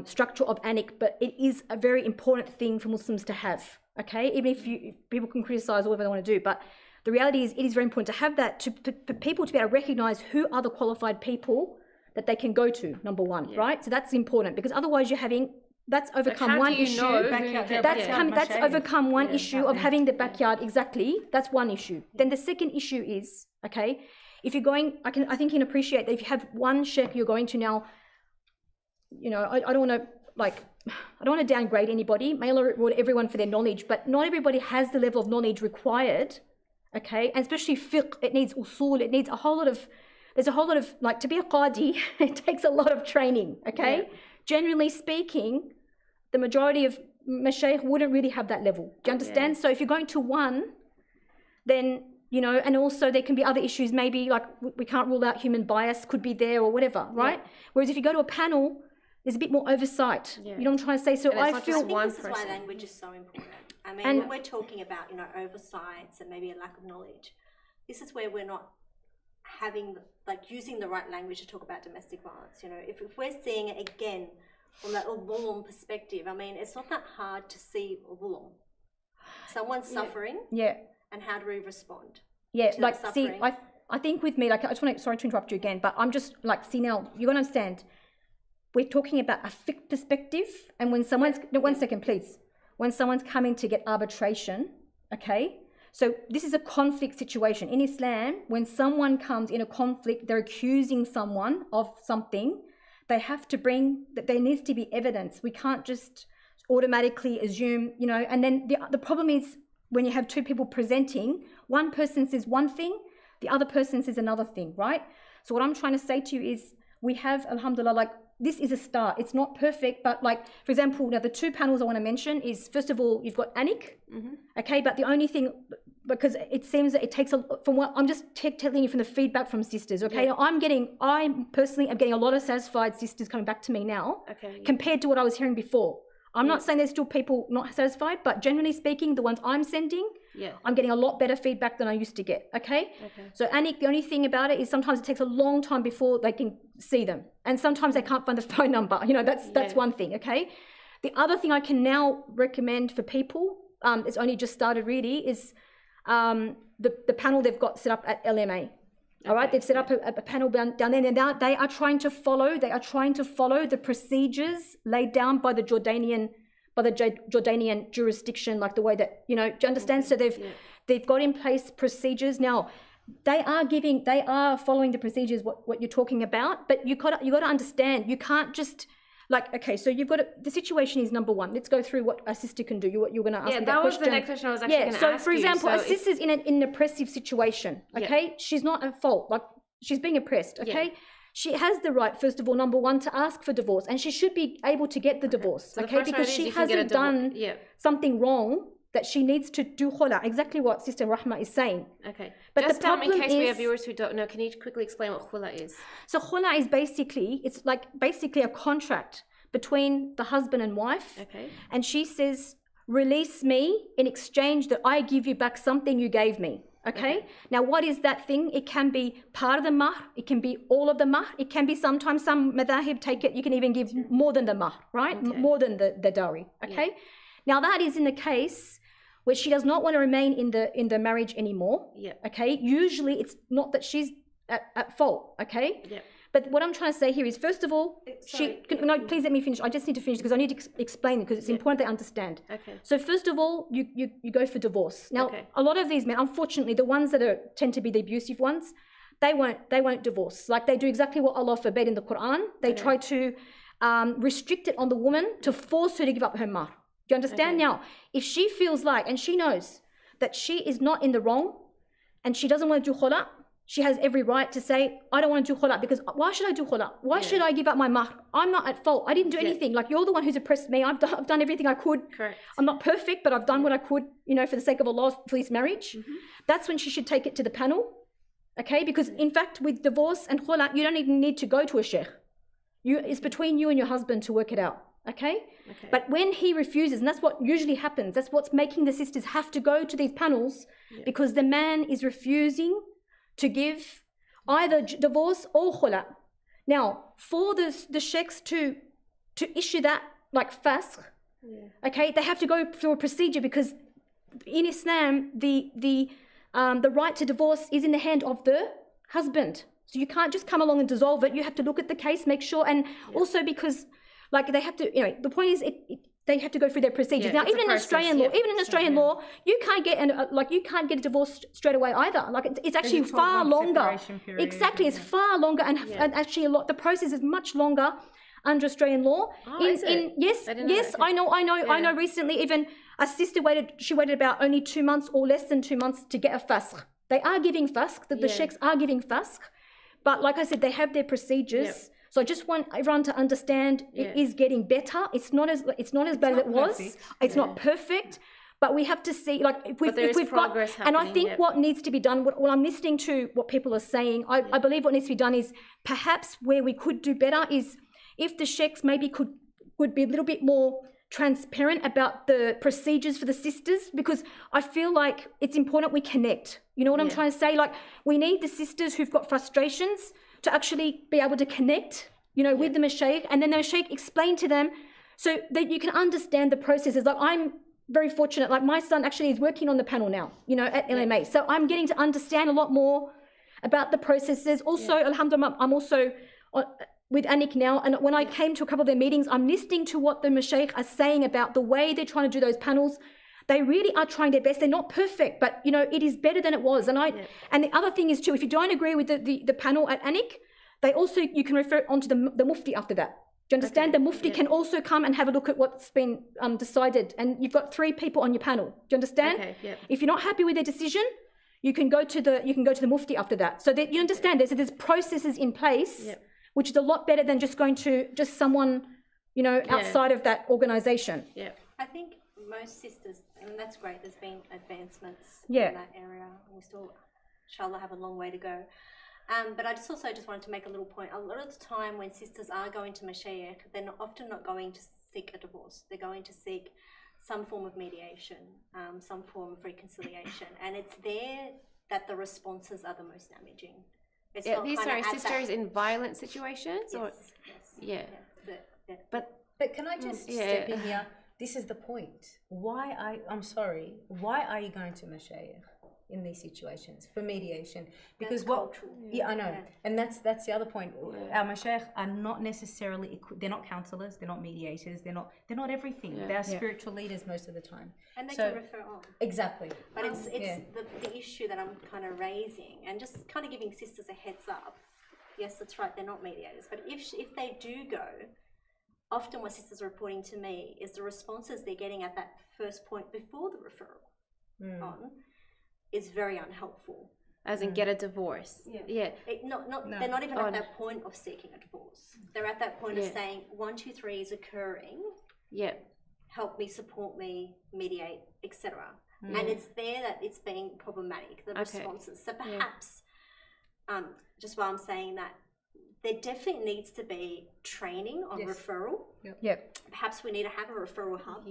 structure of ANIC, but it is a very important thing for Muslims to have, okay? Even if people can criticize whatever they want to do, but the reality is it is very important to have that, for people to be able to recognize who are the qualified people that they can go to, number one, right? So that's important, because otherwise you're having, that's overcome one issue. That's overcome one issue of having the backyard, exactly. That's one issue. Then the second issue is, okay, if you're going, I think you can appreciate that if you have one sheikh you're going to now, I don't want to downgrade anybody. May Allah reward everyone for their knowledge, but not everybody has the level of knowledge required, okay? And especially fiqh, it needs usul, it needs there's a whole lot of, like, to be a qadi, it takes a lot of training, okay? Generally speaking, the majority of mashaykh wouldn't really have that level. Do you understand? So if you're going to one, then, and also there can be other issues, maybe, like, we can't rule out human bias could be there or whatever, right? Whereas if you go to a panel, there's a bit more oversight. You know what I'm trying to say? So I feel... I think this is why language is so important. I mean, when we're talking about, oversights and maybe a lack of knowledge, this is where we're not having, using the right language to talk about domestic violence. If we're seeing it again from that ulum perspective, I mean, it's not that hard to see ulum. Someone's suffering. And how do we respond? I think with me, I just want to, sorry to interrupt you again, but I'm just now, you're going to understand, we're talking about a fiqh perspective, and when someone's, one second please, when someone's coming to get arbitration, okay, so this is a conflict situation. In Islam, when someone comes in a conflict, they're accusing someone of something, they have to bring, that there needs to be evidence. We can't just automatically assume, and then the problem is when you have two people presenting, one person says one thing, the other person says another thing, right? So what I'm trying to say to you is, we have, alhamdulillah, this is a start. It's not perfect, but for example, now the two panels I want to mention is, first of all, you've got ANIC, okay, but the only thing, because it seems that it takes from what I'm just telling you from the feedback from sisters, okay? Now I personally am getting a lot of satisfied sisters coming back to me now, compared to what I was hearing before. I'm not saying there's still people not satisfied, but generally speaking, the ones I'm sending, I'm getting a lot better feedback than I used to get, okay? So ANIC, the only thing about it is sometimes it takes a long time before they can see them. And sometimes they can't find the phone number. That's one thing, okay? The other thing I can now recommend for people, it's only just started really, is the panel they've got set up at LMA, All right, they've set up a panel down there, and now they are trying to follow the procedures laid down by the Jordanian jurisdiction, like the way that, do you understand? So they've got in place procedures. Now they are following the procedures, what you're talking about, but you got to understand, you can't just so the situation is, number one, let's go through what a sister can do. You're going to ask me that question. Yeah, that was the next question I was actually going to ask you. So for example, a sister's in an oppressive situation, okay? She's not at fault, she's being oppressed, okay? She has the right, first of all, number one, to ask for divorce, and she should be able to get the divorce, okay? Because she hasn't done something wrong that she needs to do khula, exactly what Sister Rahmah is saying. Okay. But just in case we have viewers who don't know, can you quickly explain what khula is? So khula is basically a contract between the husband and wife. Okay. And she says, release me in exchange that I give you back something you gave me. Okay? Now, what is that thing? It can be part of the mahr. It can be all of the mahr. It can be sometimes some madhahib take it. You can even give more than the mahr, right? Okay. More than the dowry. Okay? Yeah. Now, that is in the case where she does not want to remain in the marriage anymore. Yeah. Okay. Usually, it's not that she's at fault. Okay. Yeah. But what I'm trying to say here is, first of all, please let me finish. I just need to finish because I need to explain it because it's important they understand. Okay. So first of all, you go for divorce. Now, a lot of these men, unfortunately, the ones that tend to be the abusive ones, they won't divorce. Like they do exactly what Allah forbade in the Quran. They try to restrict it on the woman to force her to give up her mahr. Do you understand? Now, if she feels like, and she knows that she is not in the wrong and she doesn't want to do khula, she has every right to say, I don't want to do khula because why should I do khula? Why should I give up my mahr? I'm not at fault. I didn't do anything. Like you're the one who's oppressed me. I've done everything I could. Correct. I'm not perfect, but I've done what I could, for the sake of Allah, for this marriage. Mm-hmm. That's when she should take it to the panel. Okay? Because in fact, with divorce and khula, you don't even need to go to a sheikh. It's between you and your husband to work it out. Okay? But when he refuses, and that's what usually happens, that's what's making the sisters have to go to these panels because the man is refusing to give either divorce or khula. Now, for the sheikhs to issue that like fasq, okay, they have to go through a procedure because in Islam, the right to divorce is in the hand of the husband. So you can't just come along and dissolve it. You have to look at the case, make sure, and also because they have to, the point is they have to go through their procedures. Now, even in Australian law, you can't get a divorce straight away either. Like it's actually far longer. Exactly, it's far longer, and actually the process is much longer under Australian law. Yes, I know. Recently, even a sister waited about only 2 months or less than 2 months to get a fasq. They are giving fasq. The sheikhs are giving fasq, but like I said, they have their procedures. Yep. So I just want everyone to understand it is getting better. It's not as bad as it was. Perfect. It's not perfect, but we have to see if we've got. And I think what needs to be done. What I'm listening to, what people are saying, I believe what needs to be done is perhaps where we could do better is if the sheikhs maybe would be a little bit more transparent about the procedures for the sisters, because I feel like it's important we connect. You know what I'm trying to say? Like we need the sisters who've got frustrations to actually be able to connect, with the mashaykh, and then the mashaykh explain to them so that you can understand the processes. Like I'm very fortunate, like my son actually is working on the panel now, at LMA. So I'm getting to understand a lot more about the processes. Also, alhamdulillah, I'm also with Anik now, and when I came to a couple of their meetings, I'm listening to what the mashaykh are saying about the way they're trying to do those panels. They really are trying their best. They're not perfect, but it is better than it was. And and the other thing is too, if you don't agree with the panel at Anik, you can refer it onto the mufti after that. Do you understand? The mufti can also come and have a look at what's been decided. And you've got 3 people on your panel. Do you understand? Okay, yeah. If you're not happy with their decision, you can go to the mufti after that. So that you understand there's processes in place, which is a lot better than just going to just someone, outside of that organization. Yeah. I think most sisters, and that's great, there's been advancements in that area. We still, inshallah, have a long way to go. But I just wanted to make a little point. A lot of the time when sisters are going to mashaykh, they're often not going to seek a divorce. They're going to seek some form of mediation, some form of reconciliation. And it's there that the responses are the most damaging. It's not these are sisters in violent situations? Yes. But can I just step in here? This is the point. Why are you going to mashaykh? in these situations for mediation, because That's cultural. I know, and that's the other point. Our mashaykh are not necessarily they're not counselors, they're not mediators, they're not everything. They're spiritual leaders most of the time, and they can refer on. Exactly. But it's the issue that I'm kind of raising, and just kind of giving sisters a heads up. Yes, that's right, they're not mediators, but if they do go, often what sisters are reporting to me is the responses they're getting at that first point before the referral on is very unhelpful. As in get a divorce. They're not even at that point of seeking a divorce. They're at that point of saying 1, 2, 3 is occurring. Yeah. Help me, support me, mediate, etc. And it's there that it's being problematic, the responses. So perhaps, just while I'm saying that, there definitely needs to be training on referral. Perhaps we need to have a referral hub.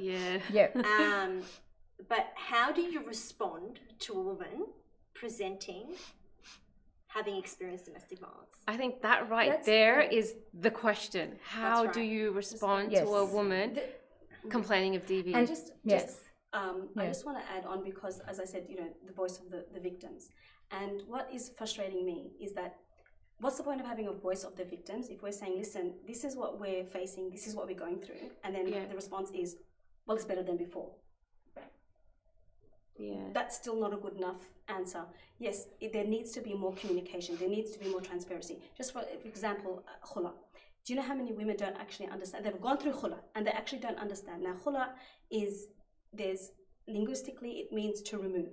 But how do you respond to a woman presenting having experienced domestic violence? I think that there is the question. How do you respond to a woman complaining of DV? And I just want to add on, because as I said, the voice of the victims. And what is frustrating me is that what's the point of having a voice of the victims if we're saying, listen, this is what we're facing, this is what we're going through, and then the response is, well, it's better than before. That's still not a good enough answer. Yes, there needs to be more communication. There needs to be more transparency. Just for example, khula. Do you know how many women don't actually understand? They've gone through khula and they actually don't understand. Now, khula linguistically, it means to remove.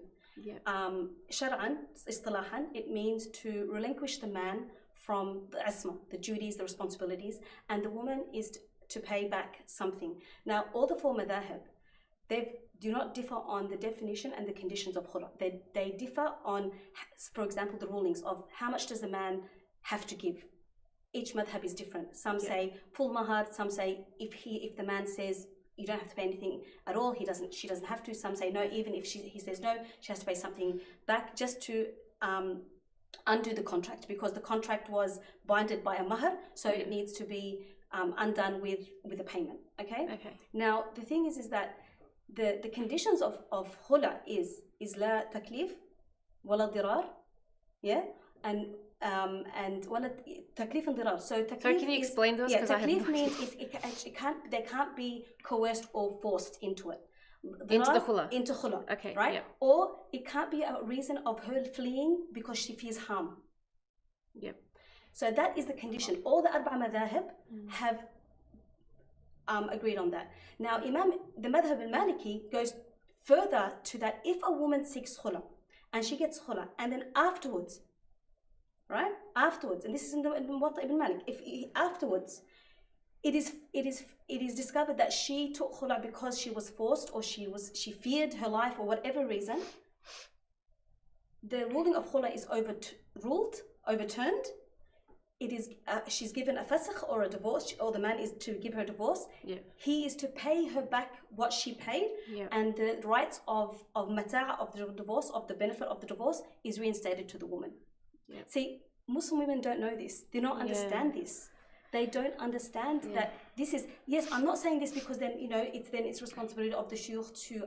Shar'an, istilahan, it means to relinquish the man from the asma, the duties, the responsibilities, and the woman is to pay back something. Now, all the four madhahib, they do not differ on the definition and the conditions of khula. They differ on, for example, the rulings of how much does the man have to give. Each madhab is different. Some say full mahar, some say if the man says you don't have to pay anything at all, she doesn't have to. Some say no, even if he says no, she has to pay something back just to undo the contract, because the contract was binded by a mahar, so it needs to be undone with a payment. Okay. Now the thing is that the conditions of khula is la taklif, wala dirar, and wala taklif and dirar. So taklif, sorry, can you explain those? Taklif means they can't be coerced or forced into it. Into the khula. Into khula. Okay. Right? Yeah. Or it can't be a reason of her fleeing because she fears harm. So that is the condition. All the arba'a madhahib have agreed on that. Now, the madhab al-Maliki goes further to that. If a woman seeks khula and she gets khula, and then afterwards, and this is in Muwatta ibn Malik, afterwards, it is discovered that she took khula because she was forced, or she feared her life, or whatever reason, the ruling of khula is overturned. It is she's given a fasakh or a divorce, or the man is to give her a divorce. He is to pay her back what she paid, and the rights of mata' of the divorce, of the benefit of the divorce, is reinstated to the woman. See, Muslim women don't know this. They don't understand this. They don't understand that this is, yes, I'm not saying this because then, it's responsibility of the shuyukh to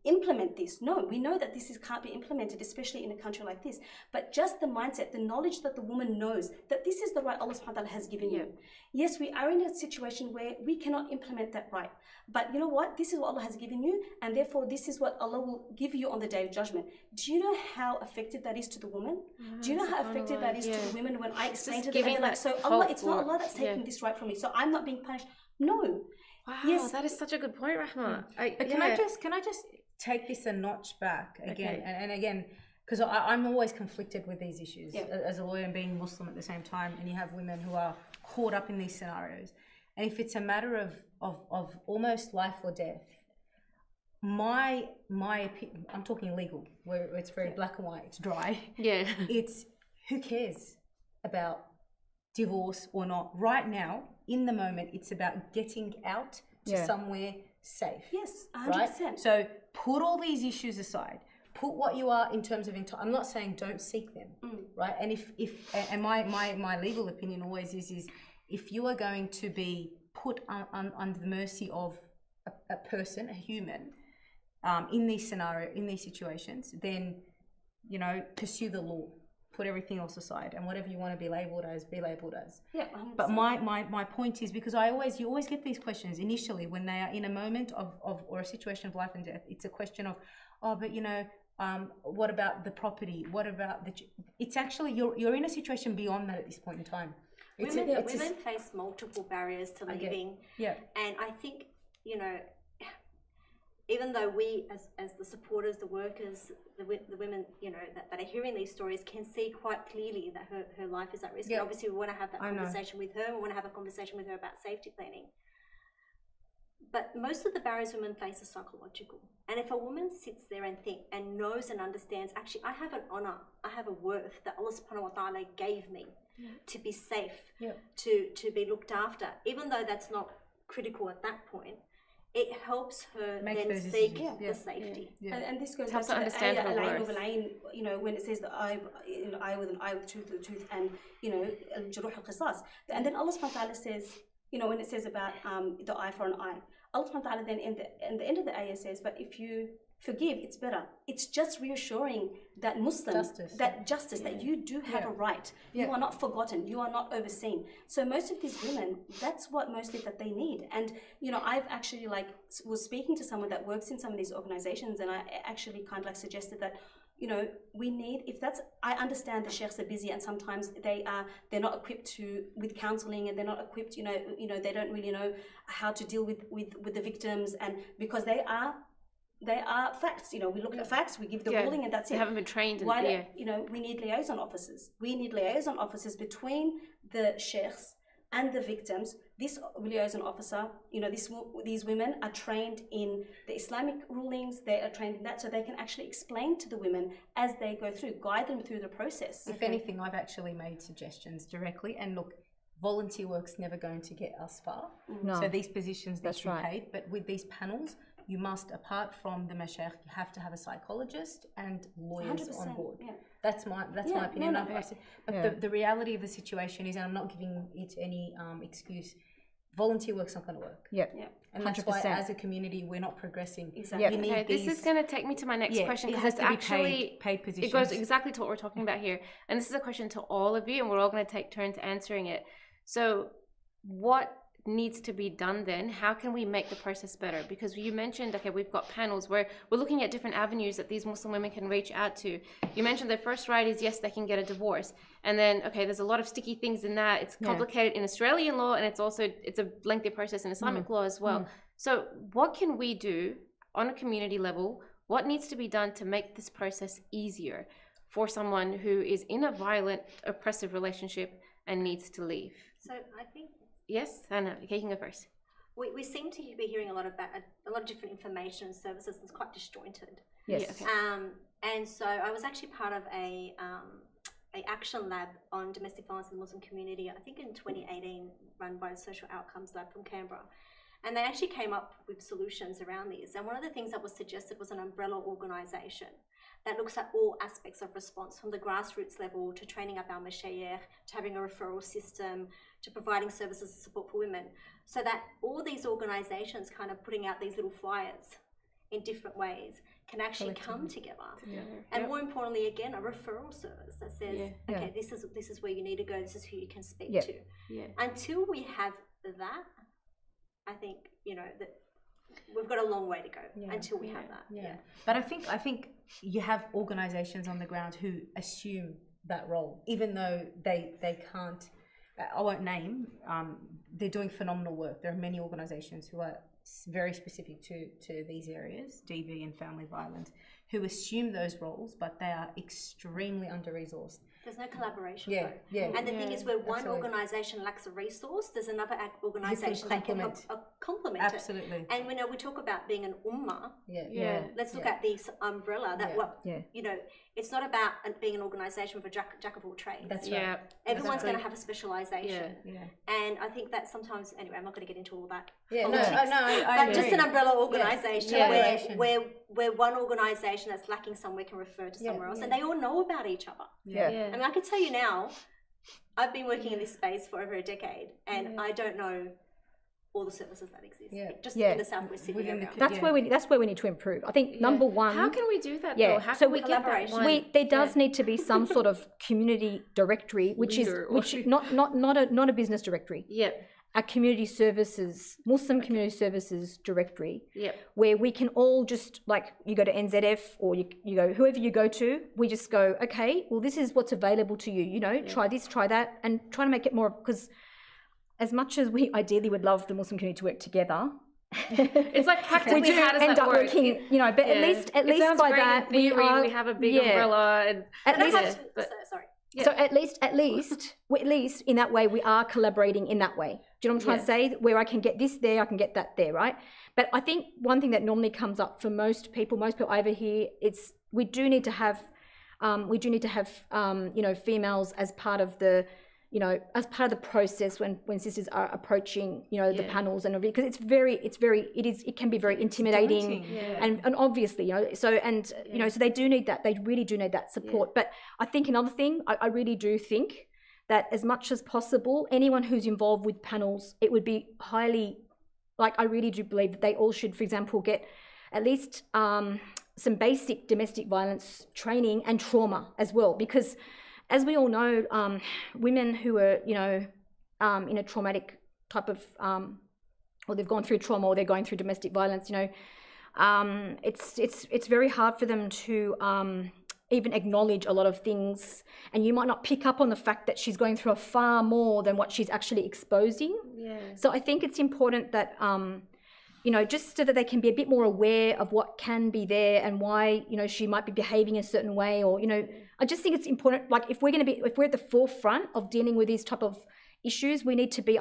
implement this. No, we know that this can't be implemented, especially in a country like this. But just the mindset, the knowledge that the woman knows that this is the right Allah subhanahu wa ta'ala has given you. Yes, we are in a situation where we cannot implement that right. But you know what? This is what Allah has given you, and therefore this is what Allah will give you on the Day of Judgment. Do you know how effective that is to the woman? Do you know how effective that is to the women when I explain to them, like, so Allah, it's not Allah that's taking this right from me, so I'm not being punished. No. Wow, yes, that is such a good point, Rahmah. Can I just take this a notch back again, and again, because I'm always conflicted with these issues as a lawyer and being Muslim at the same time, and you have women who are caught up in these scenarios, and if it's a matter of almost life or death, my opinion, I'm talking legal, where it's very black and white, it's dry. It's who cares about divorce or not. Right now, in the moment, it's about getting out to somewhere safe. Yes, 100%. Right? So put all these issues aside. Put what you are in terms of I'm not saying don't seek them, right? And if my legal opinion always is if you are going to be put under the mercy of a person, a human, in these situations, then pursue the law. Put everything else aside, and whatever you want to be labelled as, be labelled as. Yeah. But my point is, because you always get these questions initially when they are in a moment of or a situation of life and death. It's a question of, but what about the property? What about it's actually you're in a situation beyond that at this point in time. Women face multiple barriers to leaving. Yeah. And I think, even though we as the supporters, the workers, the women, that are hearing these stories can see quite clearly that her life is at risk. Yeah. And obviously we want to have that conversation with her. We want to have a conversation with her about safety planning. But most of the barriers women face are psychological. And if a woman sits there and knows and understands, actually, I have an honor, I have a worth that Allah subhanahu wa ta'ala gave me to be safe, to be looked after, even though that's not critical at that point, it helps her then seek the safety. Yeah. And this goes helps back to understand her worth. When it says the eye with an eye, with tooth with a tooth, and al-juruh al-qisas. And then Allah subhanahu wa ta'ala says, when it says about the eye for an eye, Allah subhanahu wa ta'ala then in the end of the ayah says, but if you forgive, it's better. It's just reassuring that justice, that you do have a right. You are not forgotten. You are not overseen. So most of these women, that's what mostly that they need. And I've actually was speaking to someone that works in some of these organizations, and I actually kind of suggested that we need, I understand the sheikhs are busy and sometimes they're not equipped with counseling, and they're not equipped, they don't really know how to deal with the victims, and because they are facts. We look at facts, we give the ruling, and that's it. They haven't been trained. We need liaison officers. We need liaison officers between the sheikhs and the victims. This liaison officer, these women are trained in the Islamic rulings. They are trained in that, so they can actually explain to the women as they go through, guide them through the process. If anything, I've actually made suggestions directly, and look, volunteer work's never going to get us far. No. So these positions need to be right. paid, but with these panels, you must, apart from the mashayikh, you have to have a psychologist and lawyers on board. Yeah. That's my opinion. But the reality of the situation is, and I'm not giving it any excuse, volunteer work's not going to work. Yeah. And that's 100%. Why as a community we're not progressing. Exactly. Okay, this is going to take me to my next question, because it's actually paid positions. It goes exactly to what we're talking about here. And this is a question to all of you, and we're all going to take turns answering it. So what needs to be done then? How can we make the process better? Because you mentioned, okay, we've got panels where we're looking at different avenues that these Muslim women can reach out to. You mentioned their first right is, yes, they can get a divorce. And then, okay, there's a lot of sticky things in that. It's complicated in Australian law, and it's a lengthy process in Islamic law as well. So what can we do on a community level? What needs to be done to make this process easier for someone who is in a violent, oppressive relationship and needs to leave? So I think... Yes, Hana, you can go first. We seem to be hearing a lot of different information and services that's quite disjointed. Yes. Yeah, okay. And so I was actually part of a action lab on domestic violence in the Muslim community, I think in 2018, run by the Social Outcomes Lab from Canberra. And they actually came up with solutions around these. And one of the things that was suggested was an umbrella organisation that looks at all aspects of response, from the grassroots level to training up our mashayikh, to having a referral system, to providing services and support for women, so that all these organisations kind of putting out these little flyers in different ways can actually come together. And more importantly, again, a referral service that says, okay, this is where you need to go, this is who you can speak to. Until we have that, I think, that we've got a long way to go until we have that. But I think you have organisations on the ground who assume that role, even though they can't. I won't name. They're doing phenomenal work. There are many organisations who are very specific to these areas, DV and family violence, who assume those roles, but they are extremely under-resourced. There's no collaboration. And the thing is, where one organisation lacks a resource, there's another organisation that can help complement it. Absolutely. And we talk about being an ummah. Let's look at this umbrella. It's not about being an organisation with a jack of all trades. That's right. Everyone's going to have a specialisation. And I think that sometimes, anyway, I'm not going to get into all that. I but just an umbrella organisation where one organisation that's lacking somewhere can refer to somewhere else, and they all know about each other. I mean, I can tell you now, I've been working in this space for over a decade, and I don't know all the services that exist. Yeah. Just Yeah. in the Southwest Sydney area. That's where we need to improve. I think number one. How can we do that? Yeah. Though? How So can we get that collaboration. one? there does need to be some sort of community directory, which not a business directory. Yeah. A community services, Muslim community services directory, Yep. where we can all just, like, you go to NZF or you go, whoever you go to, we just go, okay, well, this is what's available to you, you know, try this, try that, and try to make it more, because as much as we ideally would love the Muslim community to work together, it's like practically we do how does end that up work? working, you know, but at least by great that in theory, we have a big umbrella. And, at least, Sorry. so at least in that way, we are collaborating in that way. Do you know what I'm trying to say? Where I can get this there, I can get that there, right? But I think one thing that normally comes up for most people over here, it's we do need to have you know, females as part of the, you know, as part of the process when sisters are approaching, you know, the panels, and because it can be very intimidating, and obviously, you know, so, and you know, so they really do need that support. But I think another thing, I really do think that as much as possible, anyone who's involved with panels, it would be highly, like, I really do believe that they all should, for example, get at least some basic domestic violence training and trauma as well, because as we all know, women who are, you know, in a traumatic type of, or they've gone through trauma, or they're going through domestic violence, you know, it's very hard for them to even acknowledge a lot of things, and you might not pick up on the fact that she's going through a far more than what she's actually exposing. So I think it's important that, you know, just so that they can be a bit more aware of what can be there and why, you know, she might be behaving a certain way, or, you know, I just think it's important, like, if we're at the forefront of dealing with these type of issues, we need to be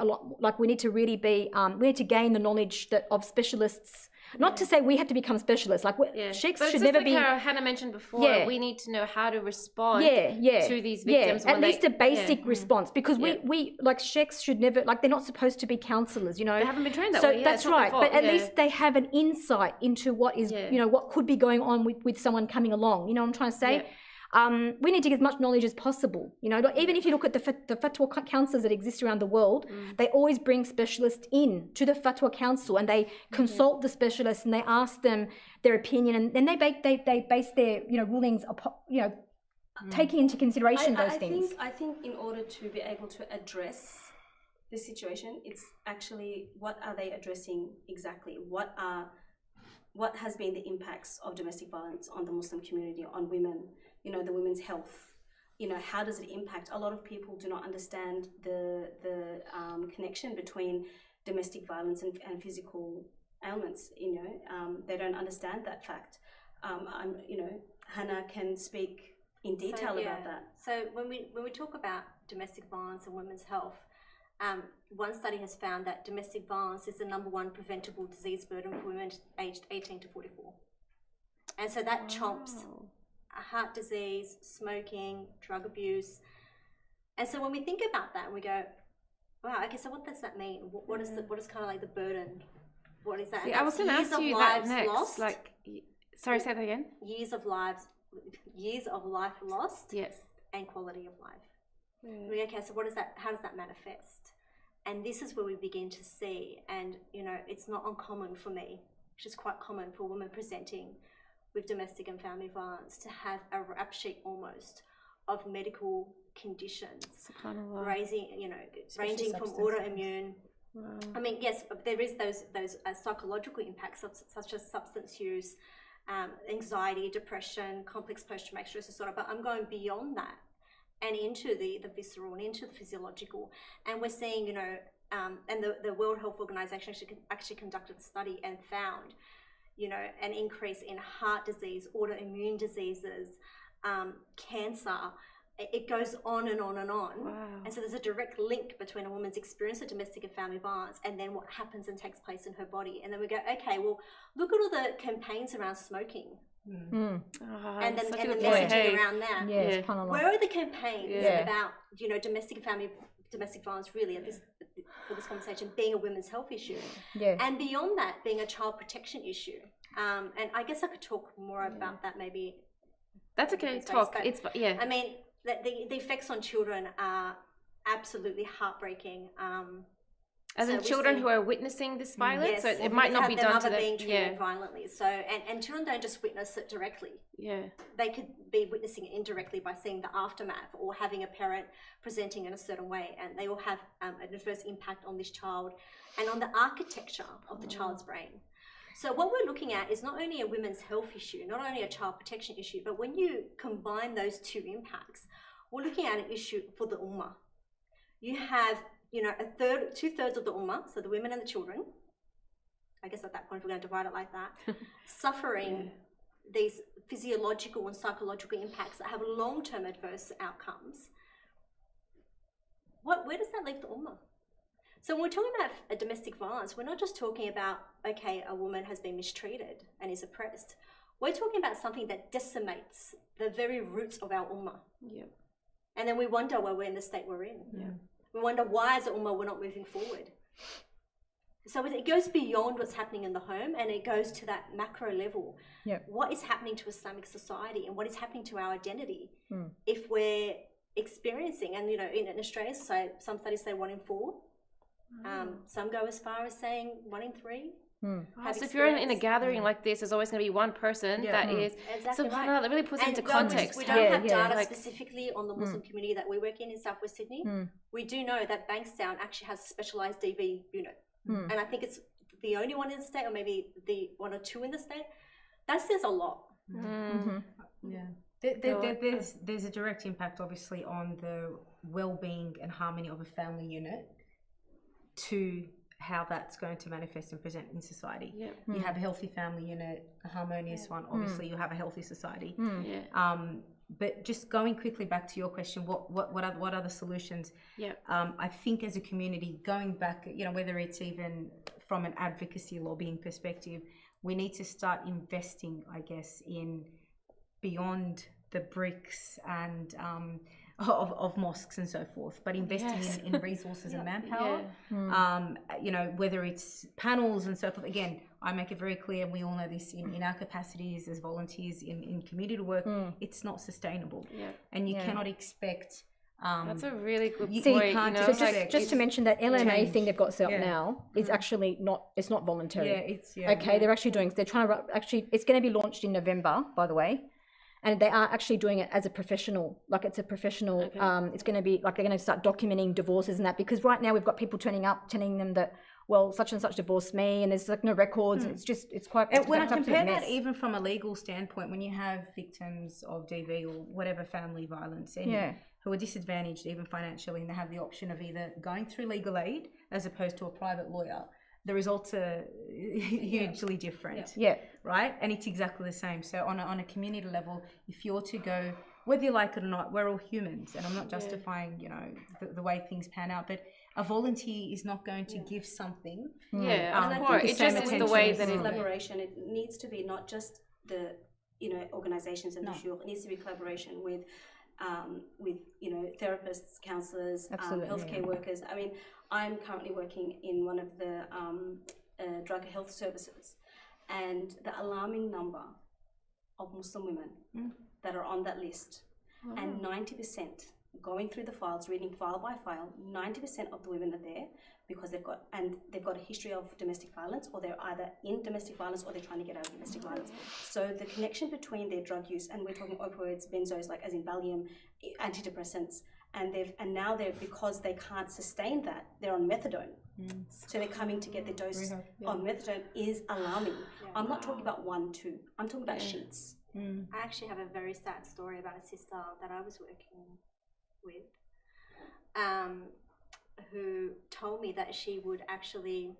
we need to really be, we need to gain the knowledge of specialists. Not to say we have to become specialists, like, sheikhs should never be. How Hannah mentioned before, we need to know how to respond to these victims. At least a basic response, because we like, sheikhs should never, like, they're not supposed to be counsellors, you know. They haven't been trained that so way. That's right, but at least they have an insight into what is, you know, what could be going on with someone coming along. You know what I'm trying to say? We need to get as much knowledge as possible. You know, even if you look at the fatwa councils that exist around the world, they always bring specialists in to the fatwa council, and they consult the specialists, and they ask them their opinion, and then they base their, you know, rulings upon, you know, taking into consideration those things. I think in order to be able to address the situation, it's actually, what are they addressing exactly? What has been the impacts of domestic violence on the Muslim community, on women? You know, the women's health, you know, how does it impact? A lot of people do not understand the connection between domestic violence and physical ailments, you know, they don't understand that fact. You know, Hana can speak in detail about that. So when we talk about domestic violence and women's health, one study has found that domestic violence is the #1 preventable disease burden for women aged 18 to 44. And so that chomps heart disease, smoking, drug abuse. And so when we think about that, we go, wow, okay, so what does that mean? What is kind of like the burden? What is that? I was going to ask you that next. Lost, like, sorry, say that again. Years of life lost. Yes. And quality of life. Okay, so what is that? How does that manifest? And this is where we begin to see, and you know, it's not uncommon for me, which is quite common for women presenting with domestic and family violence, to have a rap sheet almost of medical conditions, ranging from autoimmune. I mean, yes, there is those psychological impacts such as substance use, anxiety, depression, complex post-traumatic stress disorder, but I'm going beyond that and into the visceral and into the physiological. And we're seeing, you know, and the World Health Organization actually conducted a study and found, you know, an increase in heart disease, autoimmune diseases, cancer. It goes on and on and on. Wow. And so there's a direct link between a woman's experience of domestic and family violence and then what happens and takes place in her body. And then we go, okay, well, look at all the campaigns around smoking. And the messaging around that. Yeah. Where are the campaigns about, you know, domestic violence really for this conversation being a women's health issue, and beyond that being a child protection issue? And I guess I could talk more about that maybe. That's okay. Talk. It's I mean, the effects on children are absolutely heartbreaking. As in children who are witnessing this violence, yes, so it might not be done to them. being treated violently. So, and children don't just witness it directly. Yeah, they could be witnessing it indirectly by seeing the aftermath or having a parent presenting in a certain way, and they all have an adverse impact on this child and on the architecture of the child's brain. So what we're looking at is not only a women's health issue, not only a child protection issue, but when you combine those two impacts, we're looking at an issue for the ummah. You have, two-thirds of the ummah, so the women and the children, I guess at that point we're going to divide it like that, suffering these physiological and psychological impacts that have long-term adverse outcomes. Where does that leave the ummah? So when we're talking about a domestic violence, we're not just talking about, okay, a woman has been mistreated and is oppressed. We're talking about something that decimates the very roots of our ummah. Yep. And then we wonder why we're in the state we're in. Yeah. We wonder why as a ummah we're not moving forward. So it goes beyond what's happening in the home, and it goes to that macro level. Yep. What is happening to Islamic society and what is happening to our identity if we're experiencing, and in Australia, so some studies say 1 in 4. Some go as far as saying 1 in 3. So if you're in a gathering like this, there's always going to be one person that is. Exactly so right. That really puts it into context. We don't have data specifically on the Muslim community that we work in South West Sydney. We do know that Bankstown actually has a specialised DV unit. And I think it's the only one in the state, or maybe the 1 or 2 in the state. That says a lot. Yeah. There's a direct impact, obviously, on the well-being and harmony of a family unit to how that's going to manifest and present in society. Yep. You have a healthy family unit, a harmonious one, obviously you have a healthy society. But just going quickly back to your question, what are the solutions? I think as a community, going back, whether it's even from an advocacy lobbying perspective, we need to start investing, I guess, in beyond the bricks and of mosques and so forth, but investing in resources and manpower, whether it's panels and so forth. Again, I make it very clear, and we all know this in our capacities as volunteers in community work, it's not sustainable. And you cannot expect... that's a really good point. So just to mention that LMA thing they've got set up now is actually it's not voluntary. They're actually they're trying to, it's going to be launched in November, by the way. And they are actually doing it as a professional, it's a professional, it's going to be, they're going to start documenting divorces and that, because right now we've got people turning up, telling them that, well, such and such divorced me, and there's no records, and it's quite... And when I compare that even from a legal standpoint, when you have victims of DV or whatever family violence, who are disadvantaged even financially, and they have the option of either going through legal aid as opposed to a private lawyer, the results are hugely different, right? And it's exactly the same. So on a community level, if you're to go, whether you like it or not, we're all humans, and I'm not justifying, the way things pan out, but a volunteer is not going to give something. It just is the way that collaboration. It needs to be not just the organisations and the shuyukh. It needs to be collaboration with therapists, counsellors, healthcare workers. I mean, I'm currently working in one of the drug health services, and the alarming number of Muslim women that are on that list, and 90%, going through the files, reading file by file, 90% of the women are there because they've got a history of domestic violence, or they're either in domestic violence or they're trying to get out of domestic violence. So the connection between their drug use, and we're talking opioids, benzos, as in Valium, antidepressants, and now they're, because they can't sustain that, they're on methadone. So they're coming to get the dose of methadone is alarming. I'm not talking about 1, 2. I'm talking about sheets. I actually have a very sad story about a sister that I was working with, who told me that she would actually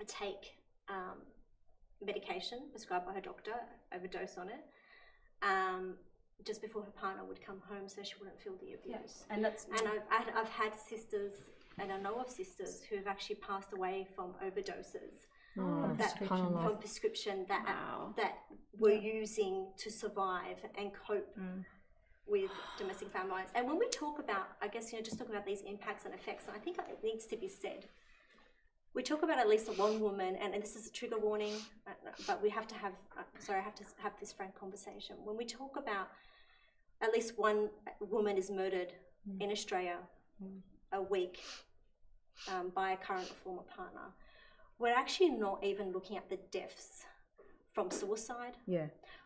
take medication prescribed by her doctor, overdose on it, just before her partner would come home, so she wouldn't feel the abuse. And I've had sisters, and I know of sisters who have actually passed away from overdoses. From prescription that we're using to survive and cope with domestic violence. And when we talk about, I guess, just talk about these impacts and effects, and I think it needs to be said, we talk about at least one woman, and this is a trigger warning, but we have to have, I have to have this frank conversation. When we talk about at least one woman is murdered in Australia a week, by a current or former partner, we're actually not even looking at the deaths from suicide,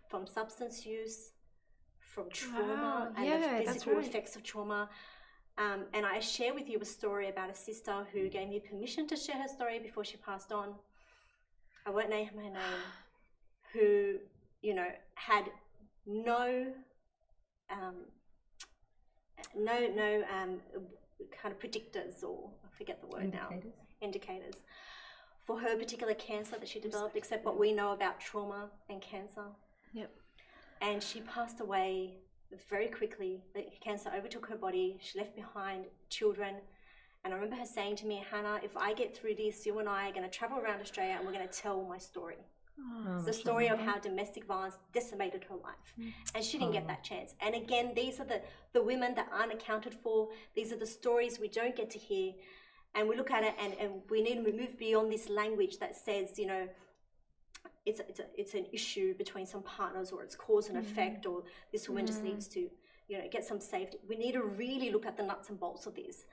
from substance use, from trauma, and the physical effects of trauma. And I share with you a story about a sister who gave me permission to share her story before she passed on. I won't name her name, who, you know, had no kind of predictors, or I forget the word now, indicators for her particular cancer that she developed, except what we know about trauma and cancer. Yep. And she passed away very quickly. The cancer overtook her body. She left behind children. And I remember her saying to me, Hannah, if I get through this, you and I are going to travel around Australia and we're going to tell my story. It's the story of how domestic violence decimated her life. And she didn't get that chance. And again, these are the women that aren't accounted for. These are the stories we don't get to hear. And we look at it and we need to move beyond this language that says, you know, it's an issue between some partners, or it's cause and effect, or this woman just needs to, you know, get some safety. We need to really look at the nuts and bolts of this.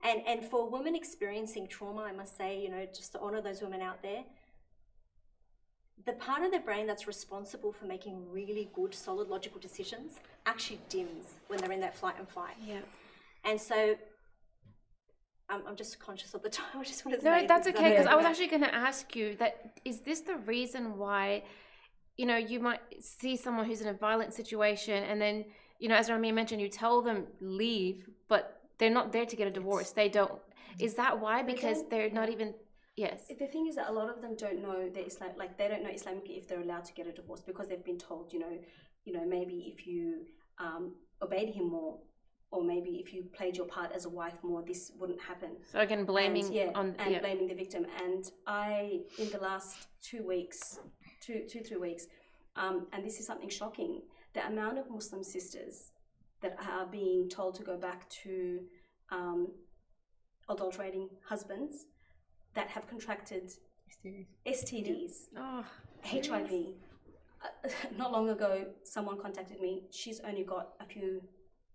And for women experiencing trauma, I must say, you know, just to honour those women out there, the part of the brain that's responsible for making really good, solid, logical decisions actually dims when they're in that flight and fight. Yeah. And so I'm just conscious of the time. I just want to say. No, that's okay, because I was actually going to ask you that, is this the reason why, you know, you might see someone who's in a violent situation and then, you know, as Ramia mentioned, you tell them leave, but they're not there to get a divorce. They don't. Is that why? Because they're not even. Yes. The thing is that a lot of them don't know the Islam, like they don't know Islamically if they're allowed to get a divorce, because they've been told, you know, maybe if you obeyed him more, or maybe if you played your part as a wife more, this wouldn't happen. So again, blaming blaming the victim. And I, in the last 2 weeks, 3 weeks, and this is something shocking, the amount of Muslim sisters that are being told to go back to adulterating husbands that have contracted STDs, HIV. Not long ago, someone contacted me. She's only got a few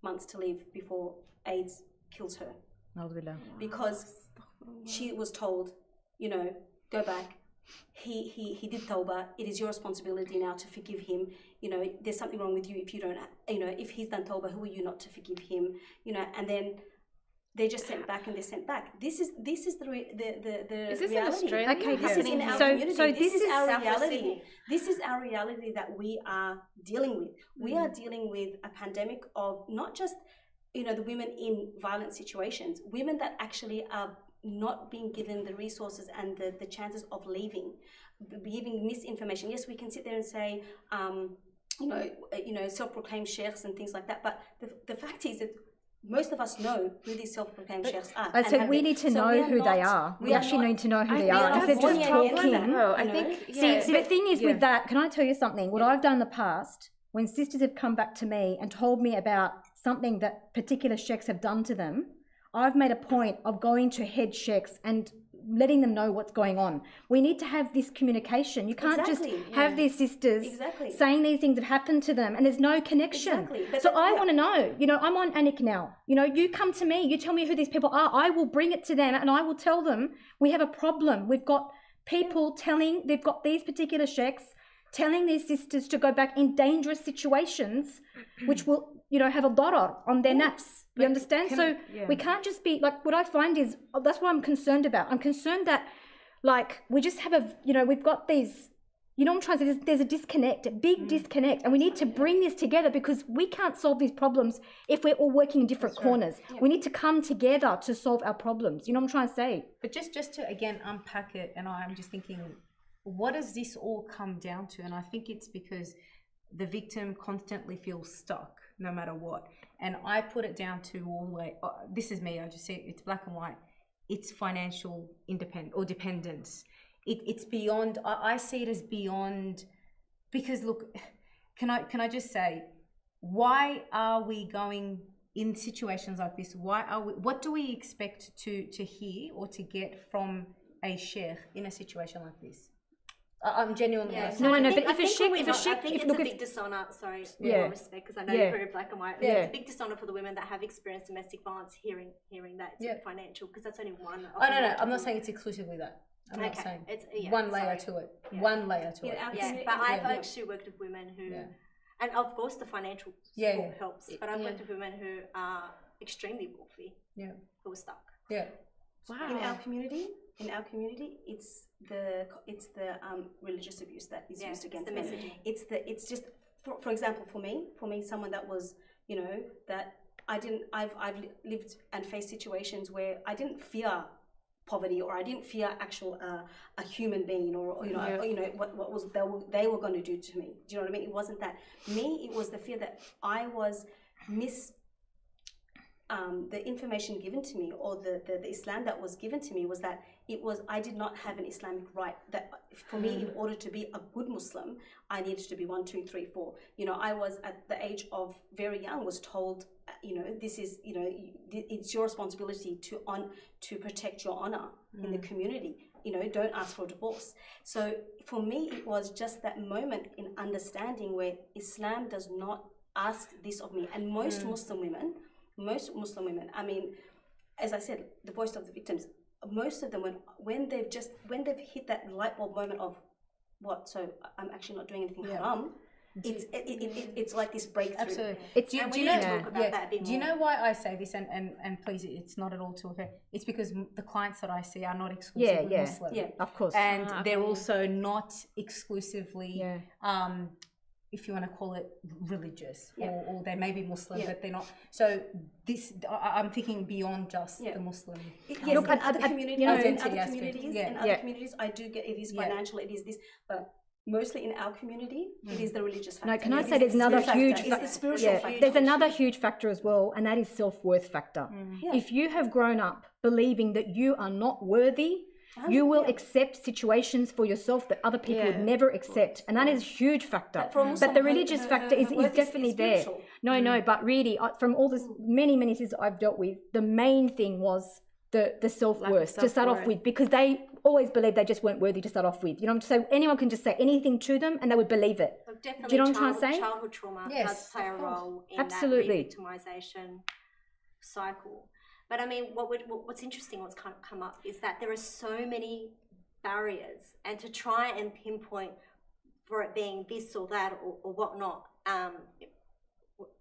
months to live before AIDS kills her, because she was told, you know, go back. He did tawbah. It is your responsibility now to forgive him. You know, there's something wrong with you if you don't. You know, if he's done tawbah, who are you not to forgive him? You know, and then they're just sent back and they're sent back. This is the is this reality. in Australia? Okay, this is in our community. So this is our Southwest reality. Sydney. This is our reality that we are dealing with. We are dealing with a pandemic of not just, you know, the women in violent situations, women that actually are not being given the resources and the chances of leaving, giving misinformation. Yes, we can sit there and say, you know, self-proclaimed sheikhs and things like that. But the fact is that most of us know who these self-proclaimed sheikhs are. So we need to know who they are. We actually need to know who they are. Instead of just talking. I think. Yeah. See, the thing is with that, can I tell you something? What I've done in the past, when sisters have come back to me and told me about something that particular sheikhs have done to them, I've made a point of going to head sheikhs and letting them know what's going on. We need to have this communication. You can't just have these sisters saying these things have happened to them and there's no connection. So I want to know, you know, I'm on Anik now. You know, you come to me, you tell me who these people are. I will bring it to them and I will tell them we have a problem. We've got people they've got these particular sheikhs telling these sisters to go back in dangerous situations, which will, you know, have a darar on their nafs. You understand? So we can't just be like, what I find is, that's what I'm concerned about. I'm concerned that, like, we just have we've got these, you know what I'm trying to say? There's a disconnect, a big disconnect. And we need to bring this together, because we can't solve these problems if we're all working in different corners. Yeah. We need to come together to solve our problems. You know what I'm trying to say? But just to, again, unpack it, and I'm just thinking, what does this all come down to? And I think it's because the victim constantly feels stuck no matter what. And I put it down to all the way, this is me, I just say it's black and white. It's financial independence or dependence. It's beyond, I see it as beyond, because look, can I just say, why are we going in situations like this? What do we expect to hear or to get from a sheikh in a situation like this? I'm genuinely No, I know, but I if a think sheikh, when if we a know- I sheikh, think if it's look, a if big dishonor. Sorry, with Yeah. all respect, because I know Yeah. you're very black and white. Yeah. It's a big dishonor for the women that have experienced domestic violence. Hearing that it's financial, because that's only one. Of Oh no, multiple. I'm not saying it's exclusively that. I'm not saying It's one layer to it. Yeah. One layer to it. Yeah, but I've actually worked with women who, and of course the financial support helps. But I've worked with women who are extremely wealthy. Yeah. Who are stuck. Yeah. Wow. In our community, it's the religious abuse that is used against the men. messaging. It's just for example, for me, someone that was, that I've lived and faced situations where I didn't fear poverty, or I didn't fear actual a human being, or what was they were going to do to me. Do you know what I mean? It wasn't that. It was the fear that I was the information given to me, or the Islam that was given to me, was that I did not have an Islamic right. That for me, in order to be a good Muslim, I needed to be 1, 2, 3, 4. I was at the age of very young was told, this is, it's your responsibility to protect your honor in the community. Don't ask for a divorce. So for me, it was just that moment in understanding where Islam does not ask this of me, and most Muslim women, I mean, as I said, the voice of the victims, most of them, when they've hit that light bulb moment of what, so I'm actually not doing anything haram, it's like this breakthrough. Absolutely. Do you know talk about that a bit more. Do you know why I say this? And please, it's not at all to offend. It's because the clients that I see are not exclusively Muslim. Yeah, of course. And they're also not exclusively if you want to call it religious, or they may be Muslim, but they're not. So I'm thinking beyond just the Muslim. Look, in other communities, I do get it is financial, it is this, but mostly in our community, it is the religious factor. No, can I say there's another huge factor? It's the spiritual factor. There's another huge factor as well, and that is self-worth factor. If you have grown up believing that you are not worthy, you will accept situations for yourself that other people would never accept, and that is a huge factor. But the religious factor is definitely there. No, but really, from all this many things I've dealt with, the main thing was the self-worth to start off with, because they always believed they just weren't worthy to start off with. So anyone can just say anything to them and they would believe it. So definitely, do you know what I'm trying to say? Childhood trauma does play a role in that re-victimization cycle. But I mean, what's interesting, what's kind of come up, is that there are so many barriers, and to try and pinpoint for it being this or that or whatnot,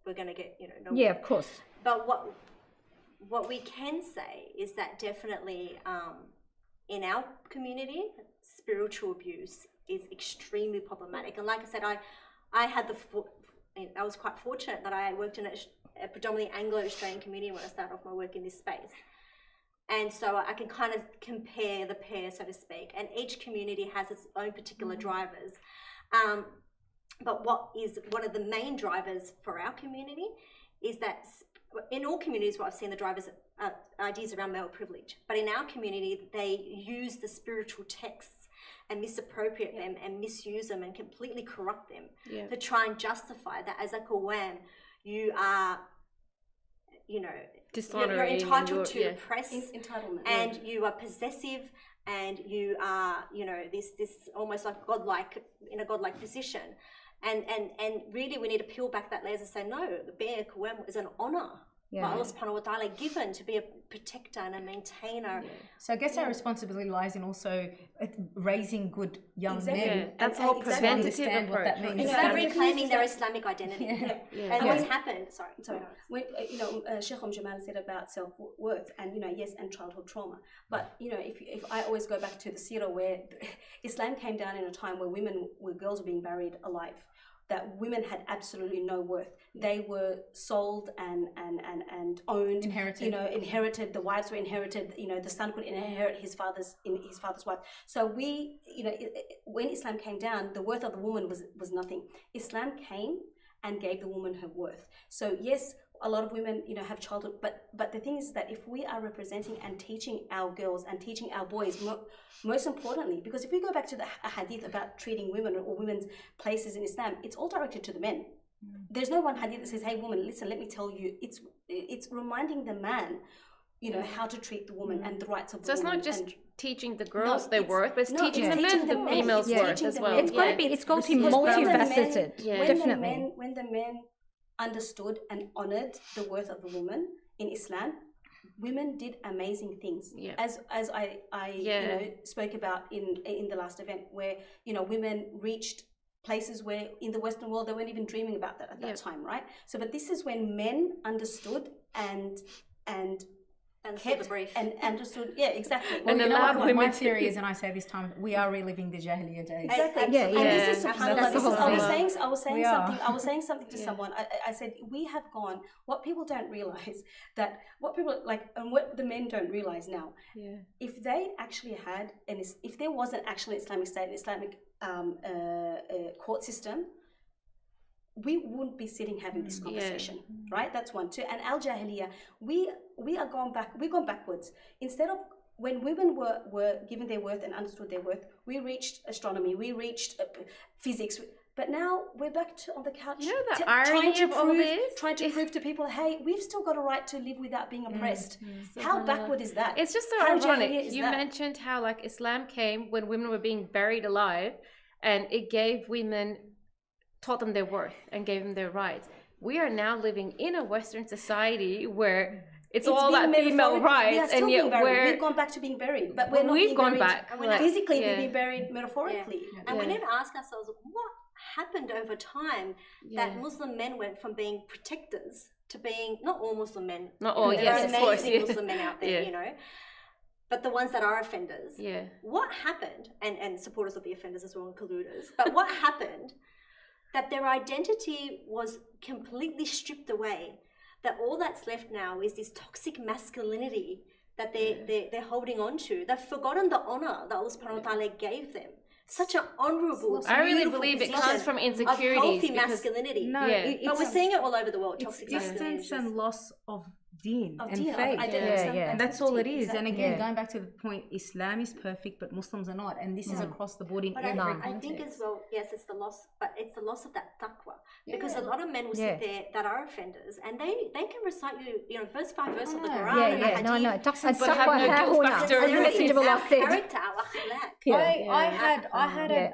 we're going to get nowhere. Of course. But what we can say is that definitely in our community, spiritual abuse is extremely problematic. And like I said, I was quite fortunate that I worked in a predominantly Anglo-Australian community when I started off my work in this space. And so I can kind of compare the pair, so to speak. And each community has its own particular drivers. But what is one of the main drivers for our community is that in all communities where I've seen the drivers ideas around male privilege, but in our community they use the spiritual texts and misappropriate them and misuse them and completely corrupt them to try and justify that as a Qawam, you are, you're entitled to oppress, entitlement, and you are possessive, and you are, this almost like in a godlike position. And really we need to peel back that layers and say, no, the bear Qawam is an honor by Allah subhanahu wa ta'ala given to be a protector and a maintainer. So I guess our responsibility lies in also raising good young men. That's all preventative understand what that means. It's reclaiming their Islamic identity. And what's happened, sorry. When, Sheikh Jamaal said about self-worth and, yes, and childhood trauma. But, if I always go back to the seerah where Islam came down in a time where girls were being buried alive, that women had absolutely no worth. They were sold and owned, inherited. The wives were inherited. The son could inherit his father's wife. So when Islam came down, the worth of the woman was nothing. Islam came and gave the woman her worth. So yes, a lot of women have childhood, but the thing is that if we are representing and teaching our girls and teaching our boys, most importantly, because if we go back to the hadith about treating women or women's places in Islam, it's all directed to the men. There's no one hadith that says, hey woman, listen, let me tell you. It's reminding the man, you know, how to treat the woman and the rights of the So it's woman. not just and teaching the girls No, their it's- worth, but it's no, teaching it's the teaching men the the men. females' It's worth teaching as the well. men. It's got to be. It's got to be Because multifaceted. Yeah. Definitely. when the men understood and honored the worth of the woman in Islam, women did amazing things. Yeah. As I you know, spoke about in the last event, where, you know, women reached places where in the Western world they weren't even dreaming about that at that time, right? So, but this is when men understood and kept the brief. and understood, yeah, exactly. Well, And you know allowed what, women my to- theory is, and I say this time, we are reliving the Jahiliyyah days. Exactly. Yeah, And yeah. this is subhanAllah. That's the This is, whole I was saying We something. are. I was saying something to someone. I said we have gone. What people don't realize that what people like, and what the men don't realize now. Yeah. If they actually had, and if there was an actual Islamic state, Islamic court system, we wouldn't be sitting having this conversation, right? That's one. Two, and Al Jahiliyyah, we are gone back. We've gone backwards. Instead of when women were given their worth and understood their worth, we reached astronomy, we reached physics. But now we're back on the couch, You know the irony of all this? trying to prove to people, hey, we've still got a right to live without being oppressed. How backward is that? It's just so How ironic. Jahiliyyah is You that? mentioned how like Islam came when women were being buried alive, and it gave women, taught them their worth and gave them their rights. We are now living in a Western society where it's all being about female metaphorical. We are rights, still and yet being buried. we're We've gone back to being buried, but we're not we've being gone buried back. And we're not- physically. Yeah. We've been buried metaphorically. And we need to ask ourselves, what happened over time that Muslim men went from being protectors to being, not all Muslim men, Not all, there yes, are of course, amazing yeah. Muslim men out there, Yeah. you know, but the ones that are offenders. Yeah. What happened, and supporters of the offenders as well, and colluders, but what happened that their identity was completely stripped away, that all that's left now is this toxic masculinity that they're holding on to. They've forgotten the honor that Allah subhanahu wa ta'ala gave them. Such an honourable, I really beautiful believe it position comes from of insecurities. healthy because- masculinity. No, Yeah. But we're seeing it all over the world. it's Toxic distance masculinity. and loss of deen Of and deen, of faith. identity, Yeah. And that's all it is. Exactly. And again, Yeah. going back to the point, Islam is perfect, but Muslims are not. And this is across the board in But every I context. think as well, yes, it's the loss, but it's the loss of that taqwa. Because a lot of men will Yeah. sit there that are offenders, and they can recite you know, first 5 verses of the Yeah. Quran Yeah, and the yeah, no, no. hadith. But have no guilt factor. as the Messenger of Allah Our said. character, our akhlaq. Yeah.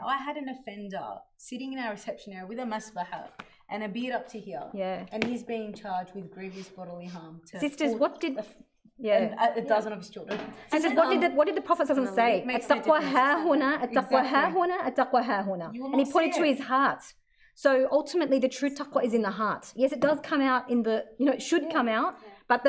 I had an offender sitting in our reception area with a masbaha and a beard up to here. Yeah. And he's being charged with grievous bodily harm. To Sisters, what did? and Yeah. a dozen of his children. Sisters, what did the Prophet say? It makes no At-taqwa difference. ha-huna, at-taqwa Exactly. ha-huna, at-taqwa ha-huna. You will And he not pointed see to it. his heart. So ultimately, the true taqwa is in the heart. Yes, it does come out in the, you know, it should come out, but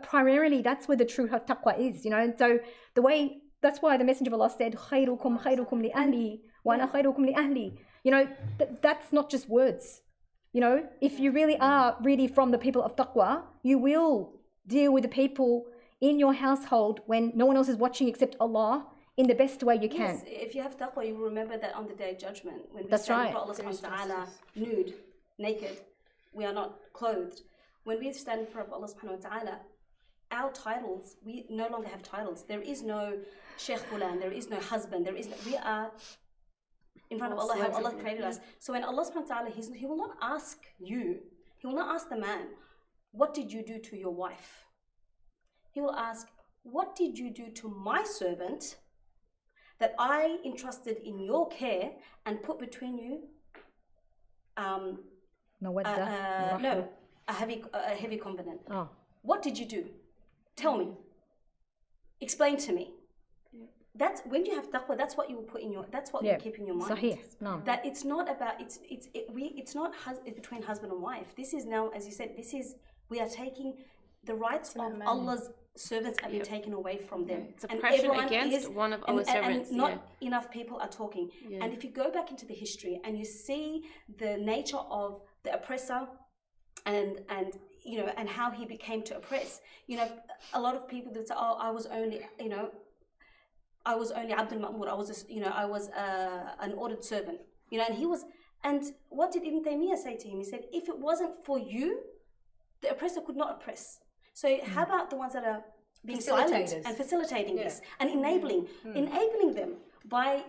primarily that's where the true taqwa is, you know. And so the way, that's why the Messenger of Allah said, khayrukum li ahli, wa ana khayrukum li ahli. You know, that's not just words. You know, if you really are really from the people of taqwa, you will deal with the people in your household when no one else is watching except Allah in the best way you can. Yes, if you have taqwa, you will remember that on the day of judgment, when we That's stand right. before Allah subhanahu wa ta'ala nude, naked, we are not clothed. When we stand before Allah subhanahu wa ta'ala, our titles, we no longer have titles. There is no Sheikh Fulan, there is no husband, we are in front of Allah, how Allah created us. So when Allah subhanahu wa ta'ala, He will not ask you, He will not ask the man, what did you do to your wife? He will ask, what did you do to my servant that I entrusted in your care and put between you a heavy covenant? Oh. What did you do? Tell me. Explain to me. That's when you have taqwa, that's what you will put in your, that's what you keep in your mind. Sahih. No. That it's not about, it's not between husband and wife. This is now, as you said, we are taking the rights of Allah's servants are being taken away from them. It's oppression everyone against one of Allah's servants. And not enough people are talking. And if you go back into the history and you see the nature of the oppressor and you know, and how he became to oppress, you know, a lot of people that say, oh, I was only Abdul Ma'mur, I was an ordered servant, you know, and what did Ibn Taymiyyah say to him? He said, if it wasn't for you, the oppressor could not oppress. So how about the ones that are being silent and facilitating this and enabling them by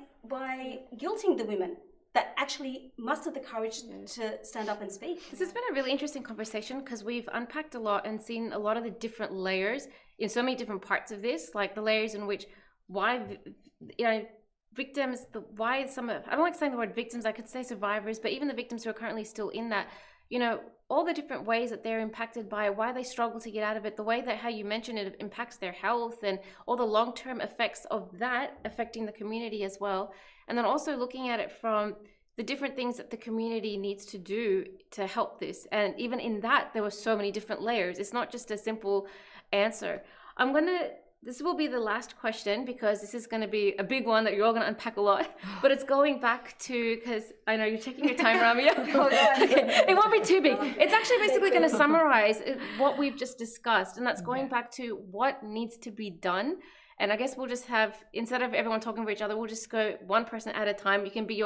guilting the women that actually mustered the courage to stand up and speak? This has been a really interesting conversation because we've unpacked a lot and seen a lot of the different layers in so many different parts of this, like the layers in which why, you know, victims, why some of, I don't like saying the word victims, I could say survivors, but even the victims who are currently still in that, you know, all the different ways that they're impacted by it, why they struggle to get out of it, the way that, how you mentioned it impacts their health and all the long-term effects of that affecting the community as well. And then also looking at it from the different things that the community needs to do to help this. And even in that, there were so many different layers. It's not just a simple answer. This will be the last question because this is going to be a big one that you're all going to unpack a lot. But it's going back to, because I know you're taking your time, Ramia. Okay. It won't be too big. It's actually basically going to summarize what we've just discussed. And that's going back to what needs to be done. And I guess we'll just have, instead of everyone talking for each other, we'll just go one person at a time. You can be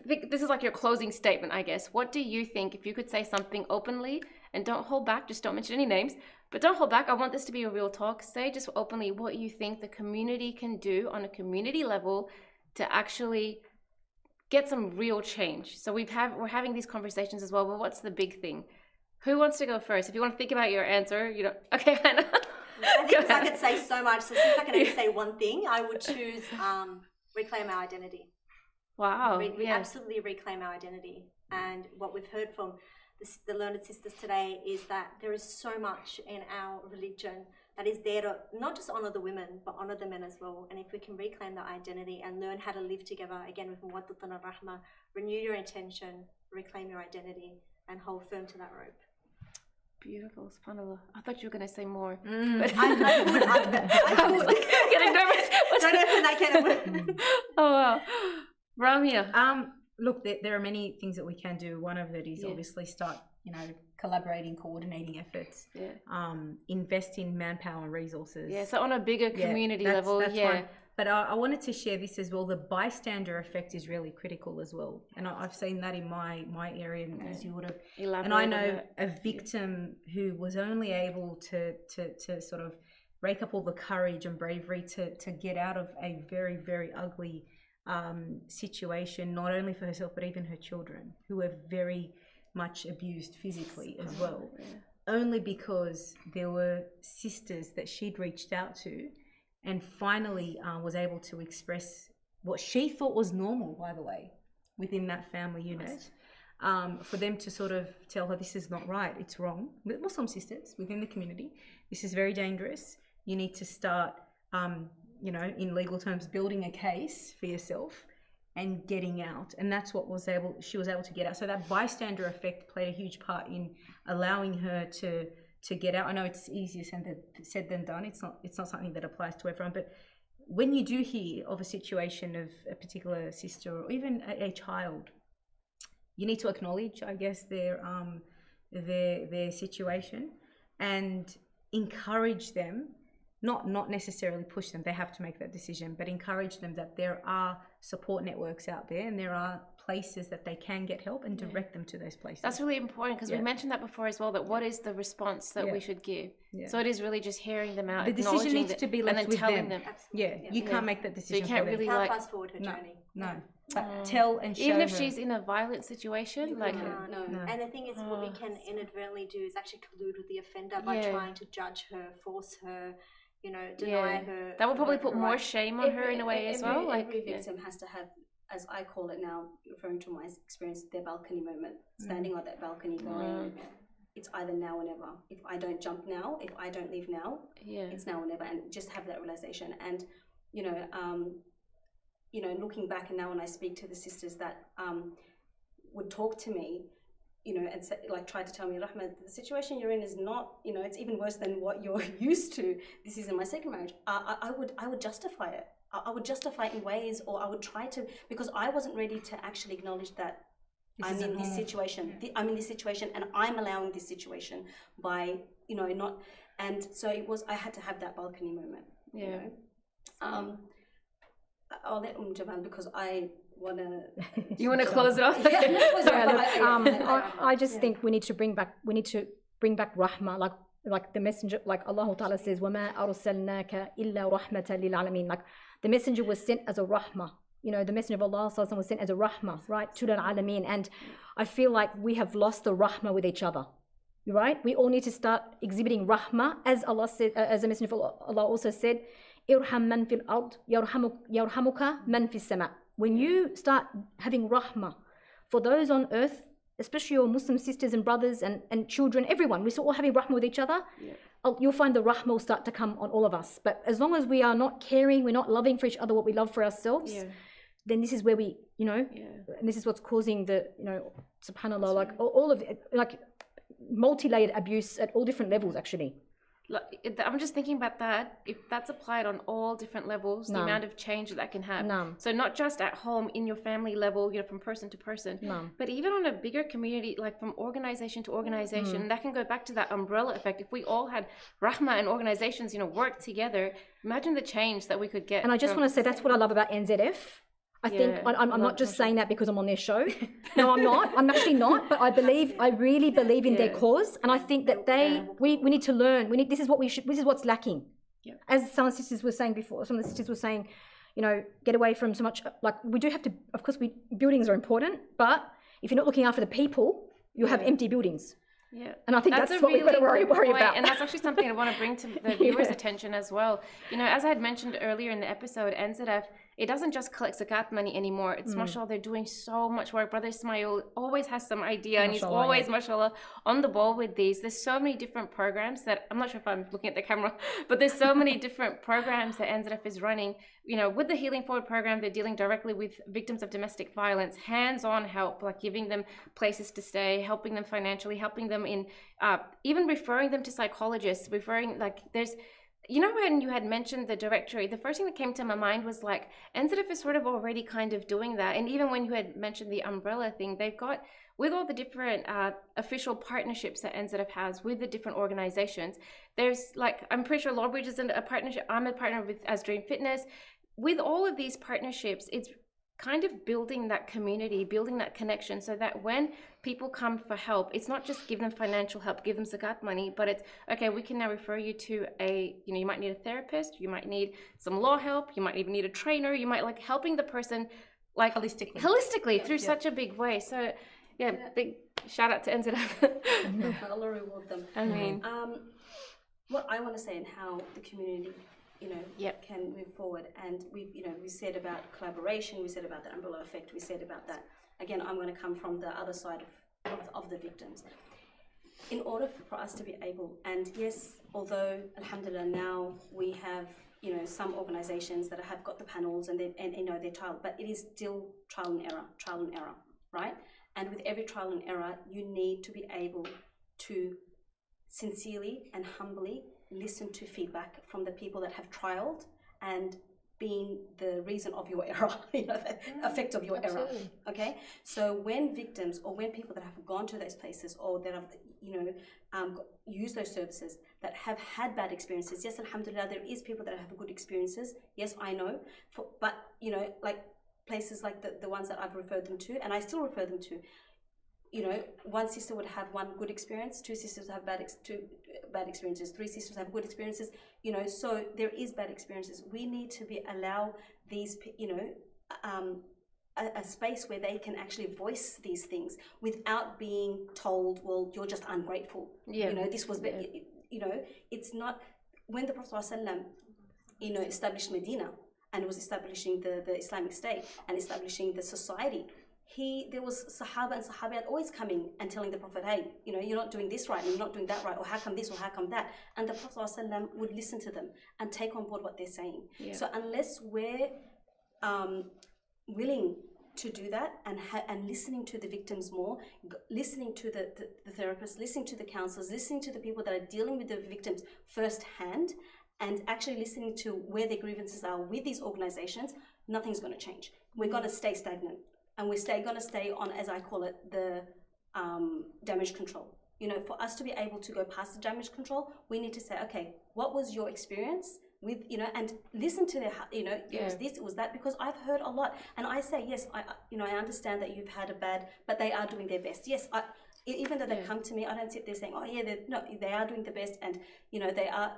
this is like your closing statement, I guess. What do you think, if you could say something openly, and don't hold back, just don't mention any names, but don't hold back. I want this to be a real talk. Say just openly what you think the community can do on a community level to actually get some real change. So we're having these conversations as well, but what's the big thing? Who wants to go first? If you want to think about your answer, you don't. Okay, Hana. I think I could say so much. So since I can only say one thing, I would choose reclaim our identity. Wow. We absolutely reclaim our identity. And what we've heard from the learned sisters today is that there is so much in our religion that is there to not just honour the women, but honour the men as well. And if we can reclaim that identity and learn how to live together, again, with Muwaddatun and Rahmah, renew your intention, reclaim your identity, and hold firm to that rope. Beautiful, subhanAllah. I thought you were going to say more. But I would. Getting nervous. Don't open that can of worms. Oh, wow. Ramia. Look, there are many things that we can do. One of it is obviously start, collaborating, coordinating efforts. Invest in manpower and resources. Yeah, so on a bigger community level, that's fine. But I wanted to share this as well. The bystander effect is really critical as well, and I've seen that in my area, as you would have. And I know a victim who was only able to sort of rake up all the courage and bravery to get out of a very, very ugly situation, not only for herself but even her children, who were very much abused physically as well, only because there were sisters that she'd reached out to and finally was able to express what she thought was normal, by the way, within that family unit. For them to sort of tell her, this is not right, it's wrong. Muslim sisters within the community, this is very dangerous. You need to start in legal terms, building a case for yourself and getting out. And that's what she was able to get out. So that bystander effect played a huge part in allowing her to get out. I know it's easier said than done. It's not something that applies to everyone. But when you do hear of a situation of a particular sister or even a child, you need to acknowledge, I guess, their situation and encourage them. Not necessarily push them, they have to make that decision, but encourage them that there are support networks out there and there are places that they can get help and direct them to those places. That's really important because we mentioned that before as well, that what is the response that we should give. So it is really just hearing them out, the decision needs to be left with them. You can't make that decision. So you can't really fast forward her journey. No. But tell and show even if her. she's in a violent situation, like no. And the thing is, what we can inadvertently do is actually collude with the offender by trying to judge her, force her, deny her. That would probably put more shame on her in a way as well. Every victim has to have, as I call it now, referring to my experience, their balcony moment, standing on that balcony going, it's either now or never. If I don't jump now, if I don't leave now, it's now or never. And just have that realization. And, looking back and now when I speak to the sisters that would talk to me, and say, try to tell me, Rahmah, the situation you're in is not, it's even worse than what you're used to. This is in my second marriage. I would justify it. I would justify it in ways, or I would try to, because I wasn't ready to actually acknowledge that I'm in this situation. I'm in this situation, and I'm allowing this situation by, not. And so it was. I had to have that balcony moment. I'll let Jamaal because I. You want to close it off? I just think we need to bring back Rahmah, like the messenger, like Allah Ta'ala says, وَمَا أَرْسَلْنَاكَ إِلَّا رَحْمَةً لِلْعَالَمِينَ. Like the messenger was sent as a rahmah. The messenger of Allah was sent as a rahmah, right, to the alameen. And I feel like we have lost the rahmah with each other. right? We all need to start exhibiting rahmah, as Allah said, as the Messenger of Allah also said, irham man fil ard yarhamuka man fis sama. When you start having rahmah for those on earth, especially your Muslim sisters and brothers and children, everyone, we're all having rahmah with each other, you'll find the rahmah will start to come on all of us. But as long as we are not caring, we're not loving for each other what we love for ourselves, then this is where we, and this is what's causing the, subhanAllah, like all of it, like multi-layered abuse at all different levels, actually. I'm just thinking about that. If that's applied on all different levels, the amount of change that can have. So not just at home, in your family level, from person to person, but even on a bigger community, like from organization to organization, that can go back to that umbrella effect. If we all had rahmah and organizations, work together, imagine the change that we could get. And I just want to say that's what I love about NZF. I think I'm not just saying that because I'm on their show. No, I'm not. I'm actually not. But I really believe in their cause, and I think that we need to learn. This is what we should. This is what's lacking. As some of the sisters were saying before, get away from so much. Like we do have to. Of course, buildings are important, but if you're not looking after the people, you have empty buildings. Yeah, and I think that's what we've got to worry about. And that's actually something I want to bring to the viewers' attention as well. As I had mentioned earlier in the episode, NZF, it doesn't just collect zakat money anymore. It's mashallah, they're doing so much work. Brother Ismail always has some idea, and he's always, mashallah, on the ball with these. There's so many different programs that, I'm not sure if I'm looking at the camera, but there's so many different programs that NZF is running. With the Healing Forward program, they're dealing directly with victims of domestic violence, hands-on help, like giving them places to stay, helping them financially, helping them in, even referring them to psychologists, there's, when you had mentioned the directory, the first thing that came to my mind was like, NZF is sort of already kind of doing that. And even when you had mentioned the umbrella thing, they've got, with all the different official partnerships that NZF has with the different organizations, there's I'm pretty sure Lord Bridge is a partnership, I'm a partner with As Dream Fitness. With all of these partnerships, it's kind of building that community, building that connection, so that when people come for help, it's not just give them financial help, give them zakat money, but it's, okay, we can now refer you to you might need a therapist, you might need some law help, you might even need a trainer, you might helping the person holistically through such a big way. So big shout out to NZF. Allah reward them. I mean, what I want to say and how the community can move forward, and we said about collaboration, we said about the umbrella effect, we said about that. Again, I'm going to come from the other side of the victims. In order for us to be able, and yes, although alhamdulillah now we have some organizations that have got the panels and they're trial, but it is still trial and error, right? And with every trial and error, you need to be able to sincerely and humbly listen to feedback from the people that have trialed and been the reason of your error, the effect of your error. Okay, so when victims or when people that have gone to those places or that have used those services that have had bad experiences, yes, alhamdulillah, there is people that have good experiences. Yes, I know, but places like the ones that I've referred them to, and I still refer them to. One sister would have one good experience, two sisters have two bad experiences, three sisters have good experiences, so there is bad experiences. We need to allow these, a space where they can actually voice these things without being told, well, you're just ungrateful. This was, it's not, when the Prophet ﷺ, established Medina and was establishing the Islamic State and establishing the society, there was Sahaba and Sahabiyat always coming and telling the Prophet, hey, you're not doing this right, and you're not doing that right, or how come this, or how come that? And the Prophet ﷺ would listen to them and take on board what they're saying. So unless we're willing to do that and listening to the victims more, listening to the therapists, listening to the counselors, listening to the people that are dealing with the victims firsthand, and actually listening to where their grievances are with these organizations, nothing's going to change. We're going to stay stagnant. And we're going to stay on, as I call it, the damage control. For us to be able to go past the damage control, we need to say, okay, what was your experience with, and listen to their, it was this, it was that, because I've heard a lot. And I say, yes, I understand that you've had a bad, but they are doing their best. Yes, even though they come to me, I don't sit there saying, oh yeah, they are doing the best, and, they are.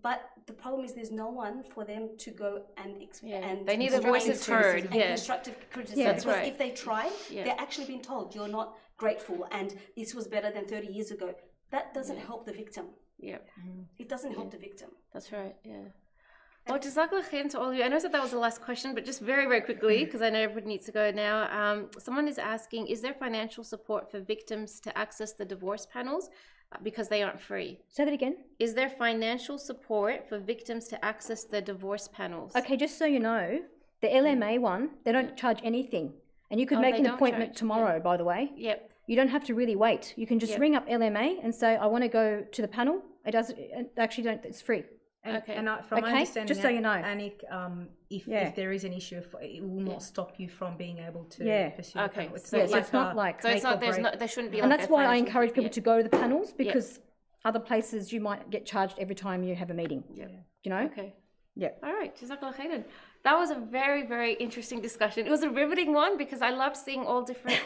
But the problem is there's no one for them to go and and they need their voices heard, and constructive criticism. Because if they try, they're actually being told you're not grateful and this was better than 30 years ago. that doesn't help the victim. Yeah. It doesn't help the victim. That's right. Yeah. Well, Jazakallah khairan to all of you. I know that was the last question, but just very, very quickly, because I know everybody needs to go now. Someone is asking, is there financial support for victims to access the divorce panels because they aren't free? Say that again. Is there financial support for victims to access the divorce panels? Okay, just so you know, the LMA one, they don't charge anything. And you could make an appointment tomorrow, by the way. Yep. You don't have to really wait. You can just ring up LMA and say, I want to go to the panel. It does actually don't. It's free. And from my understanding, just so you know, Anik, if there is an issue, it will not stop you from being able to pursue. Okay. So it's not like so it's not. There shouldn't be. And that's why I encourage people to go to the panels, because other places you might get charged every time you have a meeting. Yeah. You know. Okay. Yeah. All right. Jazakallah khairan. That was a very, very interesting discussion. It was a riveting one because I loved seeing all different,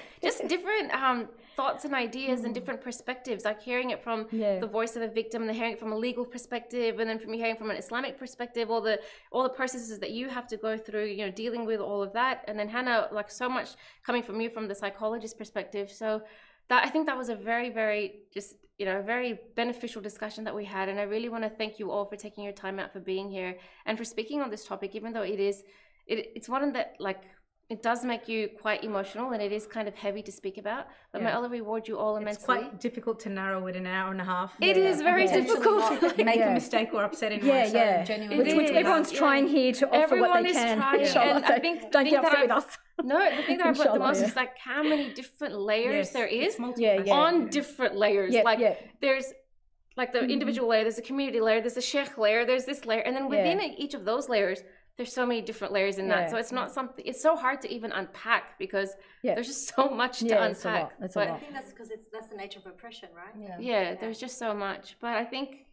thoughts and ideas and different perspectives. Like hearing it from the voice of a victim, and then hearing it from a legal perspective, and then from hearing from an Islamic perspective, all the processes that you have to go through, you know, dealing with all of that. And then Hana, like so much coming from you from the psychologist perspective. So that I think that was a very, very very beneficial discussion that we had. And I really want to thank you all for taking your time out for being here and for speaking on this topic, even though it's one that it does make you quite emotional and it is kind of heavy to speak about. But may Allah reward you all immensely. It's quite difficult to narrow it an hour and a half. It is very difficult. Make a mistake or upset anyone. So genuinely. Which everyone's trying here to offer what they can. Trying, and I think don't get upset with us. No, the thing that I've learned the most is like how many different layers there is on different layers. There's like the individual layer, there's a community layer, there's a sheikh layer, there's this layer, and then within each of those layers, there's so many different layers in that. So it's not something, it's so hard to even unpack because there's just so much to unpack. It's a lot. I think that's because that's the nature of oppression, right? Yeah, there's just so much. But I think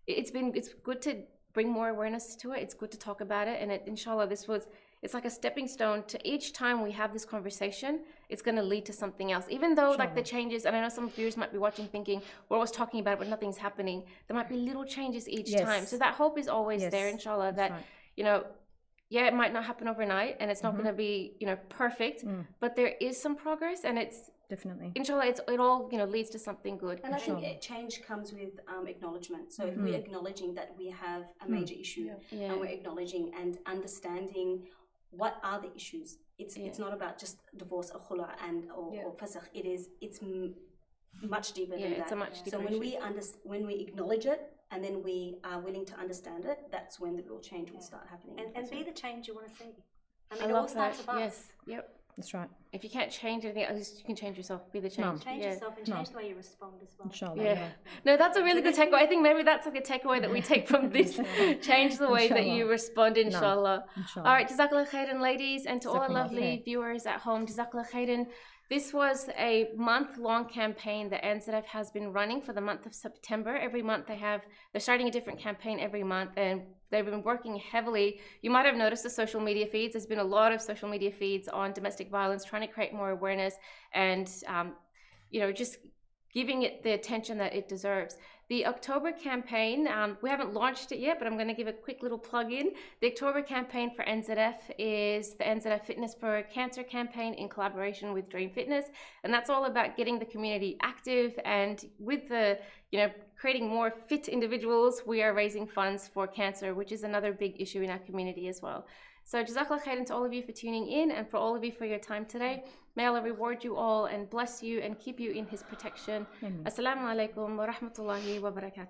it's good to bring more awareness to it. It's good to talk about it. And inshallah, it's like a stepping stone to each time we have this conversation, it's going to lead to something else. Even though like the changes, and I know some viewers might be watching thinking, we're always talking about it, but nothing's happening. There might be little changes each time. So that hope is always there, inshallah, that, you know, it might not happen overnight and it's not going to be, perfect, but there is some progress and it's, definitely. Inshallah, it all leads to something good. And I think change comes with acknowledgement. So if we're acknowledging that we have a major issue, and we're acknowledging and understanding what are the issues. It's not about just divorce or khula or fasakh. It's much deeper than that. It's a much deeper So when we acknowledge it and then we are willing to understand it, that's when the real change will start happening. And be the change you want to see. I mean, it all starts with us. Yes. Yep. That's right. If you can't change anything, at least you can change yourself. Be the change. Change yourself and change the way you respond as well. Inshallah. No, that's a really good takeaway. I think maybe that's like a takeaway that we take from this. Change the way that you respond, inshallah. All right, Jazakallah khairan, ladies, and to all our lovely viewers at home, Jazakallah khairan. This was a month-long campaign that NZF has been running for the month of September. Every month they're starting a different campaign every month, and they've been working heavily. You might have noticed the social media feeds. There's been a lot of social media feeds on domestic violence, trying to create more awareness and, just giving it the attention that it deserves. The October campaign, we haven't launched it yet, but I'm going to give a quick little plug in. The October campaign for NZF is the NZF Fitness for Cancer campaign in collaboration with Dream Fitness. And that's all about getting the community active, and with the, creating more fit individuals, we are raising funds for cancer, which is another big issue in our community as well. So Jazakallah khairan to all of you for tuning in, and for all of you for your time today. May Allah reward you all and bless you and keep you in His protection. Assalamu alaikum wa rahmatullahi wa barakatuh.